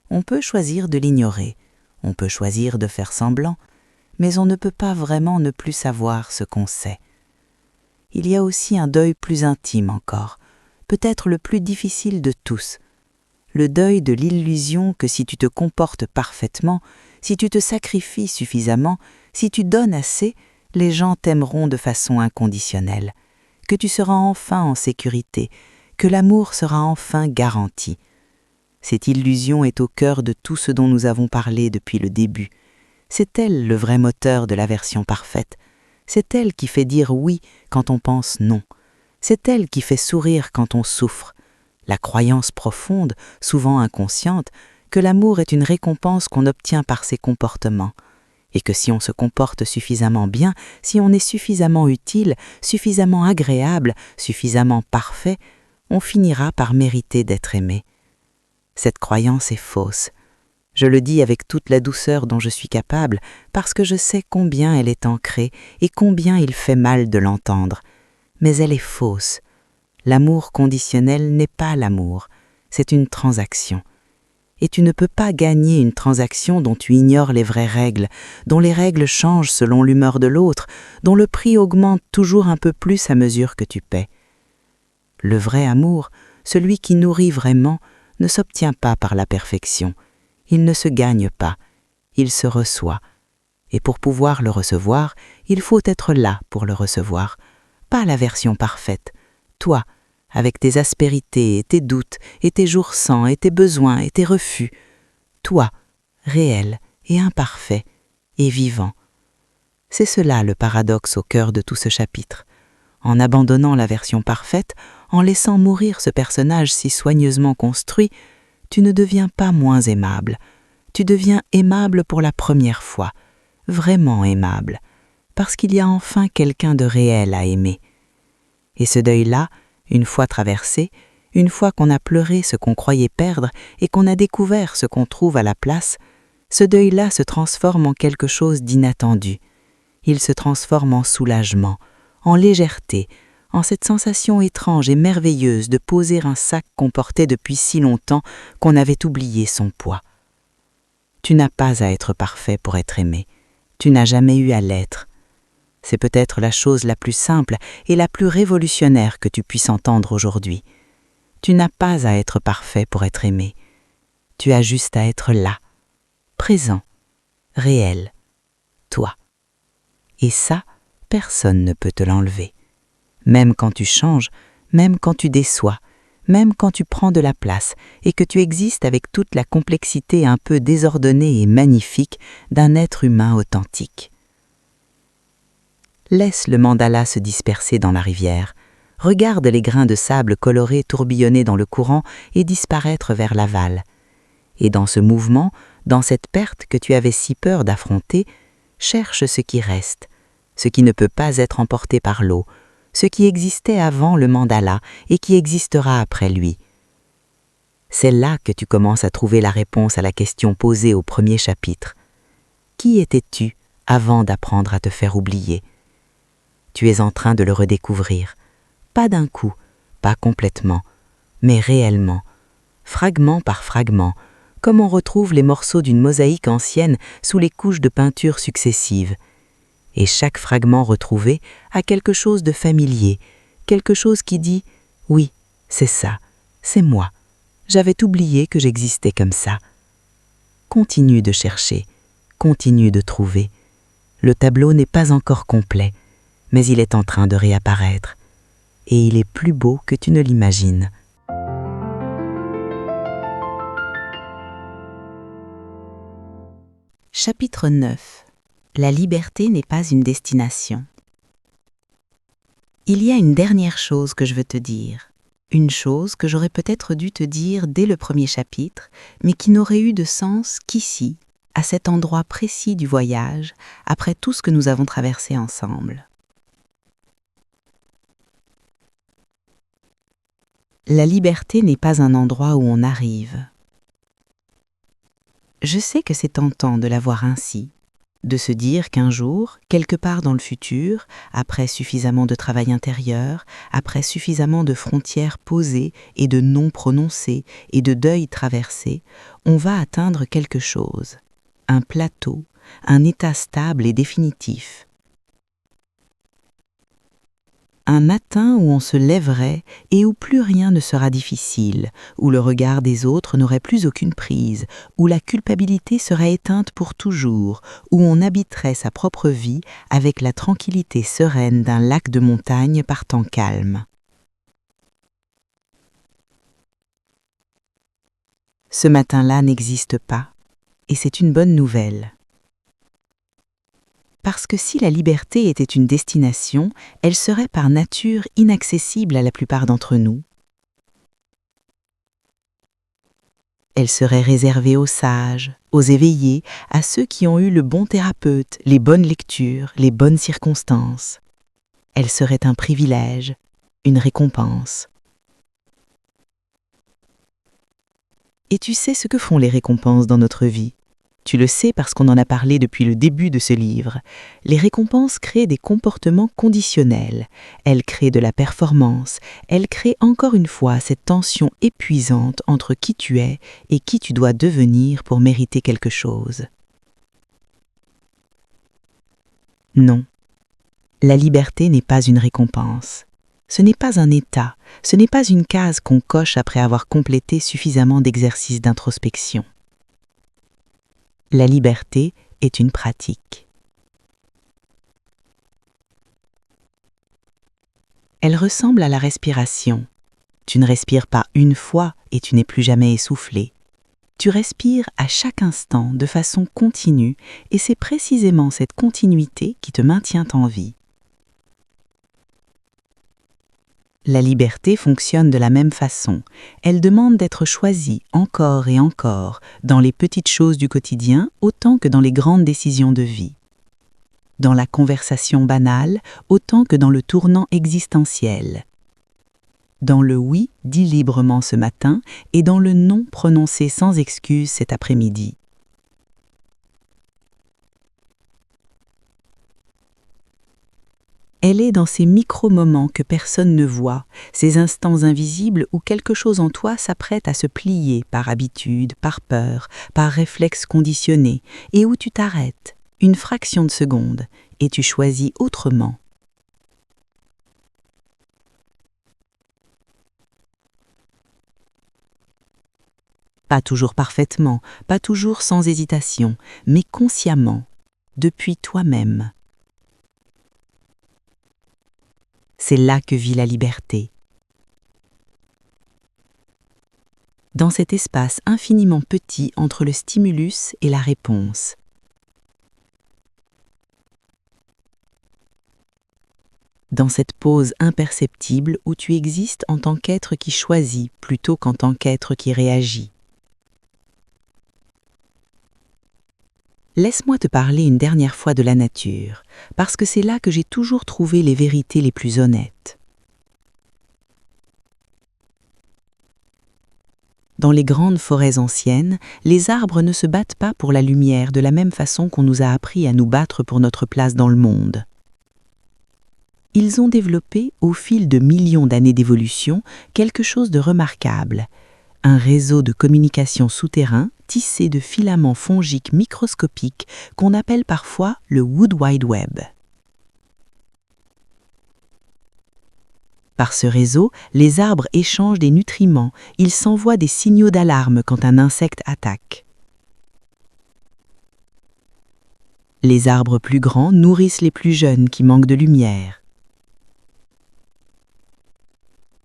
On peut choisir de l'ignorer, on peut choisir de faire semblant, mais on ne peut pas vraiment ne plus savoir ce qu'on sait. Il y a aussi un deuil plus intime encore, peut-être le plus difficile de tous, le deuil de l'illusion que si tu te comportes parfaitement, si tu te sacrifies suffisamment, si tu donnes assez, les gens t'aimeront de façon inconditionnelle, que tu seras enfin en sécurité, que l'amour sera enfin garanti. Cette illusion est au cœur de tout ce dont nous avons parlé depuis le début. C'est elle le vrai moteur de la version parfaite. C'est elle qui fait dire oui quand on pense non. C'est elle qui fait sourire quand on souffre. la croyance profonde, souvent inconsciente, que l'amour est une récompense qu'on obtient par ses comportements, et que si on se comporte suffisamment bien, si on est suffisamment utile, suffisamment agréable, suffisamment parfait, on finira par mériter d'être aimé. Cette croyance est fausse. Je le dis avec toute la douceur dont je suis capable, parce que je sais combien elle est ancrée et combien il fait mal de l'entendre. Mais elle est fausse. L'amour conditionnel n'est pas l'amour, c'est une transaction. Et tu ne peux pas gagner une transaction dont tu ignores les vraies règles, dont les règles changent selon l'humeur de l'autre, dont le prix augmente toujours un peu plus à mesure que tu paies. Le vrai amour, celui qui nourrit vraiment, ne s'obtient pas par la perfection. Il ne se gagne pas, il se reçoit. Et pour pouvoir le recevoir, il faut être là pour le recevoir. Pas la version parfaite. Toi, avec tes aspérités et tes doutes, et tes jours sans, et tes besoins, et tes refus. Toi, réel et imparfait, et vivant. C'est cela le paradoxe au cœur de tout ce chapitre. En abandonnant la version parfaite, en laissant mourir ce personnage si soigneusement construit, tu ne deviens pas moins aimable. Tu deviens aimable pour la première fois, vraiment aimable, parce qu'il y a enfin quelqu'un de réel à aimer. Et ce deuil-là, une fois traversé, une fois qu'on a pleuré ce qu'on croyait perdre et qu'on a découvert ce qu'on trouve à la place, ce deuil-là se transforme en quelque chose d'inattendu. Il se transforme en soulagement, en légèreté, en cette sensation étrange et merveilleuse de poser un sac qu'on portait depuis si longtemps qu'on avait oublié son poids. Tu n'as pas à être parfait pour être aimé. Tu n'as jamais eu à l'être. C'est peut-être la chose la plus simple et la plus révolutionnaire que tu puisses entendre aujourd'hui. Tu n'as pas à être parfait pour être aimé. Tu as juste à être là, présent, réel, toi. Et ça, personne ne peut te l'enlever. Même quand tu changes, même quand tu déçois, même quand tu prends de la place et que tu existes avec toute la complexité un peu désordonnée et magnifique d'un être humain authentique. Laisse le mandala se disperser dans la rivière. Regarde les grains de sable colorés tourbillonner dans le courant et disparaître vers l'aval. Et dans ce mouvement, dans cette perte que tu avais si peur d'affronter, cherche ce qui reste, ce qui ne peut pas être emporté par l'eau, ce qui existait avant le mandala et qui existera après lui. C'est là que tu commences à trouver la réponse à la question posée au premier chapitre. Qui étais-tu avant d'apprendre à te faire oublier ? Tu es en train de le redécouvrir, pas d'un coup, pas complètement, mais réellement, fragment par fragment, comme on retrouve les morceaux d'une mosaïque ancienne sous les couches de peinture successives. Et chaque fragment retrouvé a quelque chose de familier, quelque chose qui dit « Oui, c'est ça, c'est moi. J'avais oublié que j'existais comme ça. » Continue de chercher, continue de trouver. Le tableau n'est pas encore complet, mais il est en train de réapparaître. Et il est plus beau que tu ne l'imagines. Chapitre 9. La liberté n'est pas une destination. Il y a une dernière chose que je veux te dire. Une chose que j'aurais peut-être dû te dire dès le premier chapitre, mais qui n'aurait eu de sens qu'ici, à cet endroit précis du voyage, après tout ce que nous avons traversé ensemble. La liberté n'est pas un endroit où on arrive. Je sais que c'est tentant de la voir ainsi, de se dire qu'un jour, quelque part dans le futur, après suffisamment de travail intérieur, après suffisamment de frontières posées et de noms prononcés et de deuils traversés, on va atteindre quelque chose, un plateau, un état stable et définitif. Un matin où on se lèverait et où plus rien ne sera difficile, où le regard des autres n'aurait plus aucune prise, où la culpabilité serait éteinte pour toujours, où on habiterait sa propre vie avec la tranquillité sereine d'un lac de montagne par temps calme. Ce matin-là n'existe pas, et c'est une bonne nouvelle. Parce que si la liberté était une destination, elle serait par nature inaccessible à la plupart d'entre nous. Elle serait réservée aux sages, aux éveillés, à ceux qui ont eu le bon thérapeute, les bonnes lectures, les bonnes circonstances. Elle serait un privilège, une récompense. Et tu sais ce que font les récompenses dans notre vie. Tu le sais parce qu'on en a parlé depuis le début de ce livre. Les récompenses créent des comportements conditionnels. Elles créent de la performance. Elles créent encore une fois cette tension épuisante entre qui tu es et qui tu dois devenir pour mériter quelque chose. Non. La liberté n'est pas une récompense. Ce n'est pas un état, ce n'est pas une case qu'on coche après avoir complété suffisamment d'exercices d'introspection. La liberté est une pratique. Elle ressemble à la respiration. Tu ne respires pas une fois et tu n'es plus jamais essoufflé. Tu respires à chaque instant de façon continue et c'est précisément cette continuité qui te maintient en vie. La liberté fonctionne de la même façon. Elle demande d'être choisie encore et encore, dans les petites choses du quotidien autant que dans les grandes décisions de vie. Dans la conversation banale autant que dans le tournant existentiel. Dans le oui dit librement ce matin et dans le non prononcé sans excuse cet après-midi. Elle est dans ces micro-moments que personne ne voit, ces instants invisibles où quelque chose en toi s'apprête à se plier par habitude, par peur, par réflexe conditionné, et où tu t'arrêtes, une fraction de seconde, et tu choisis autrement. Pas toujours parfaitement, pas toujours sans hésitation, mais consciemment, depuis toi-même. C'est là que vit la liberté. Dans cet espace infiniment petit entre le stimulus et la réponse. Dans cette pause imperceptible où tu existes en tant qu'être qui choisit plutôt qu'en tant qu'être qui réagit. Laisse-moi te parler une dernière fois de la nature, parce que c'est là que j'ai toujours trouvé les vérités les plus honnêtes. Dans les grandes forêts anciennes, les arbres ne se battent pas pour la lumière de la même façon qu'on nous a appris à nous battre pour notre place dans le monde. Ils ont développé, au fil de millions d'années d'évolution, quelque chose de remarquable, un réseau de communication souterrain tissé de filaments fongiques microscopiques qu'on appelle parfois le Wood Wide Web. Par ce réseau, les arbres échangent des nutriments, ils s'envoient des signaux d'alarme quand un insecte attaque. Les arbres plus grands nourrissent les plus jeunes qui manquent de lumière.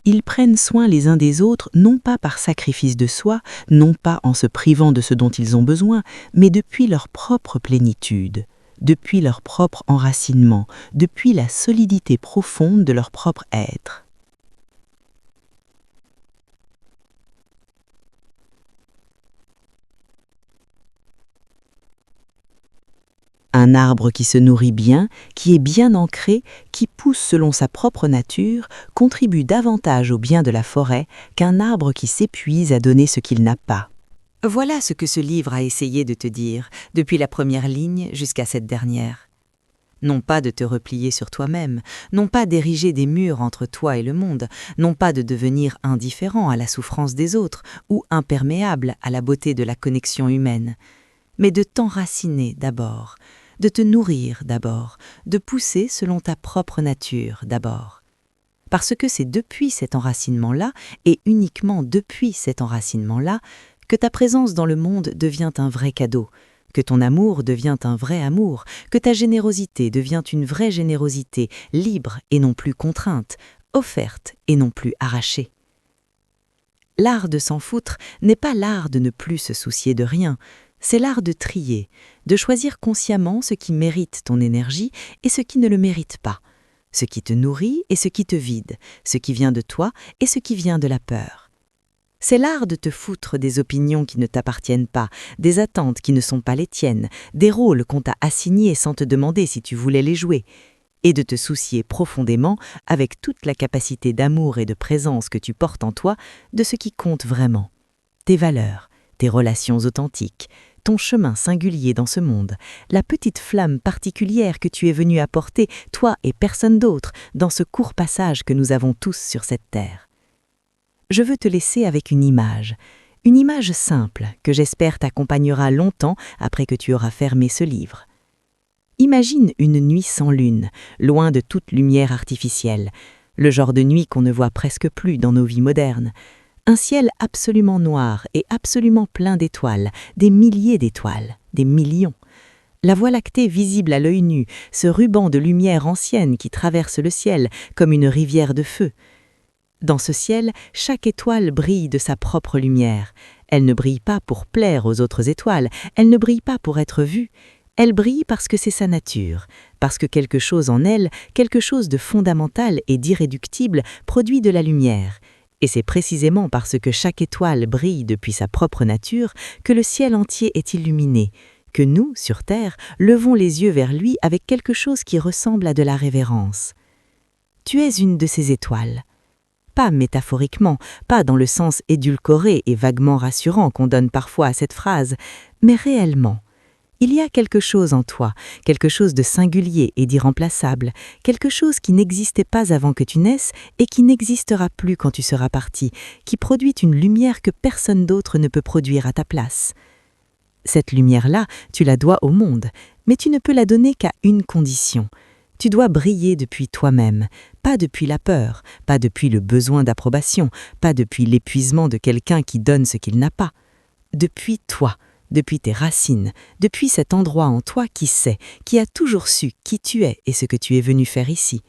Ils prennent soin les uns des autres, non pas par sacrifice de soi, non pas en se privant de ce dont ils ont besoin, mais depuis leur propre plénitude, depuis leur propre enracinement, depuis la solidité profonde de leur propre être. Un arbre qui se nourrit bien, qui est bien ancré, qui pousse selon sa propre nature, contribue davantage au bien de la forêt qu'un arbre qui s'épuise à donner ce qu'il n'a pas. Voilà ce que ce livre a essayé de te dire, depuis la première ligne jusqu'à cette dernière. Non pas de te replier sur toi-même, non pas d'ériger des murs entre toi et le monde, non pas de devenir indifférent à la souffrance des autres ou imperméable à la beauté de la connexion humaine, mais de t'enraciner d'abord, de te nourrir d'abord, de pousser selon ta propre nature d'abord. Parce que c'est depuis cet enracinement-là, et uniquement depuis cet enracinement-là, que ta présence dans le monde devient un vrai cadeau, que ton amour devient un vrai amour, que ta générosité devient une vraie générosité, libre et non plus contrainte, offerte et non plus arrachée. L'art de s'en foutre n'est pas l'art de ne plus se soucier de rien, c'est l'art de trier, de choisir consciemment ce qui mérite ton énergie et ce qui ne le mérite pas, ce qui te nourrit et ce qui te vide, ce qui vient de toi et ce qui vient de la peur. C'est l'art de te foutre des opinions qui ne t'appartiennent pas, des attentes qui ne sont pas les tiennes, des rôles qu'on t'a assignés sans te demander si tu voulais les jouer, et de te soucier profondément, avec toute la capacité d'amour et de présence que tu portes en toi, de ce qui compte vraiment. Tes valeurs, tes relations authentiques, ton chemin singulier dans ce monde, la petite flamme particulière que tu es venu apporter, toi et personne d'autre, dans ce court passage que nous avons tous sur cette terre. Je veux te laisser avec une image simple que j'espère t'accompagnera longtemps après que tu auras fermé ce livre. Imagine une nuit sans lune, loin de toute lumière artificielle, le genre de nuit qu'on ne voit presque plus dans nos vies modernes. Un ciel absolument noir et absolument plein d'étoiles, des milliers d'étoiles, des millions. La Voie lactée visible à l'œil nu, ce ruban de lumière ancienne qui traverse le ciel comme une rivière de feu. Dans ce ciel, chaque étoile brille de sa propre lumière. Elle ne brille pas pour plaire aux autres étoiles, elle ne brille pas pour être vue. Elle brille parce que c'est sa nature, parce que quelque chose en elle, quelque chose de fondamental et d'irréductible, produit de la lumière. Et c'est précisément parce que chaque étoile brille depuis sa propre nature que le ciel entier est illuminé, que nous, sur Terre, levons les yeux vers lui avec quelque chose qui ressemble à de la révérence. Tu es une de ces étoiles. Pas métaphoriquement, pas dans le sens édulcoré et vaguement rassurant qu'on donne parfois à cette phrase, mais réellement. Il y a quelque chose en toi, quelque chose de singulier et d'irremplaçable, quelque chose qui n'existait pas avant que tu naisses et qui n'existera plus quand tu seras parti, qui produit une lumière que personne d'autre ne peut produire à ta place. Cette lumière-là, tu la dois au monde, mais tu ne peux la donner qu'à une condition. Tu dois briller depuis toi-même, pas depuis la peur, pas depuis le besoin d'approbation, pas depuis l'épuisement de quelqu'un qui donne ce qu'il n'a pas. Depuis toi. Depuis tes racines, depuis cet endroit en toi qui sait, qui a toujours su qui tu es et ce que tu es venu faire ici.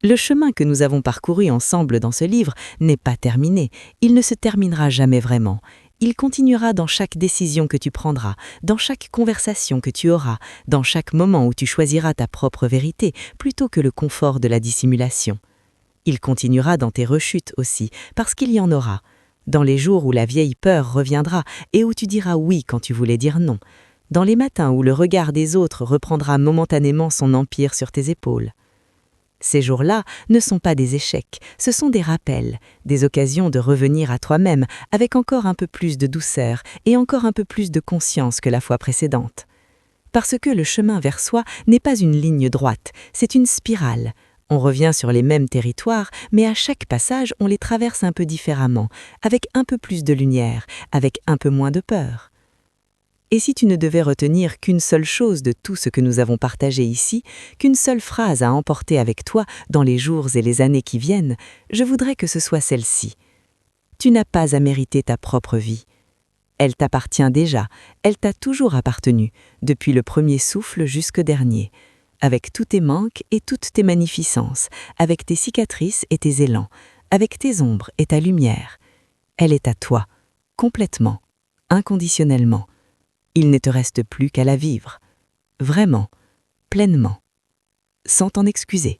Le chemin que nous avons parcouru ensemble dans ce livre n'est pas terminé, il ne se terminera jamais vraiment. Il continuera dans chaque décision que tu prendras, dans chaque conversation que tu auras, dans chaque moment où tu choisiras ta propre vérité plutôt que le confort de la dissimulation. Il continuera dans tes rechutes aussi, parce qu'il y en aura. Dans les jours où la vieille peur reviendra et où tu diras oui quand tu voulais dire non. Dans les matins où le regard des autres reprendra momentanément son empire sur tes épaules. Ces jours-là ne sont pas des échecs, ce sont des rappels, des occasions de revenir à toi-même avec encore un peu plus de douceur et encore un peu plus de conscience que la fois précédente. Parce que le chemin vers soi n'est pas une ligne droite, c'est une spirale. On revient sur les mêmes territoires, mais à chaque passage, on les traverse un peu différemment, avec un peu plus de lumière, avec un peu moins de peur. Et si tu ne devais retenir qu'une seule chose de tout ce que nous avons partagé ici, qu'une seule phrase à emporter avec toi dans les jours et les années qui viennent, je voudrais que ce soit celle-ci. Tu n'as pas à mériter ta propre vie. Elle t'appartient déjà, elle t'a toujours appartenu, depuis le premier souffle jusqu'au dernier. Avec tous tes manques et toutes tes magnificences, avec tes cicatrices et tes élans, avec tes ombres et ta lumière. Elle est à toi, complètement, inconditionnellement. Il ne te reste plus qu'à la vivre, vraiment, pleinement, sans t'en excuser.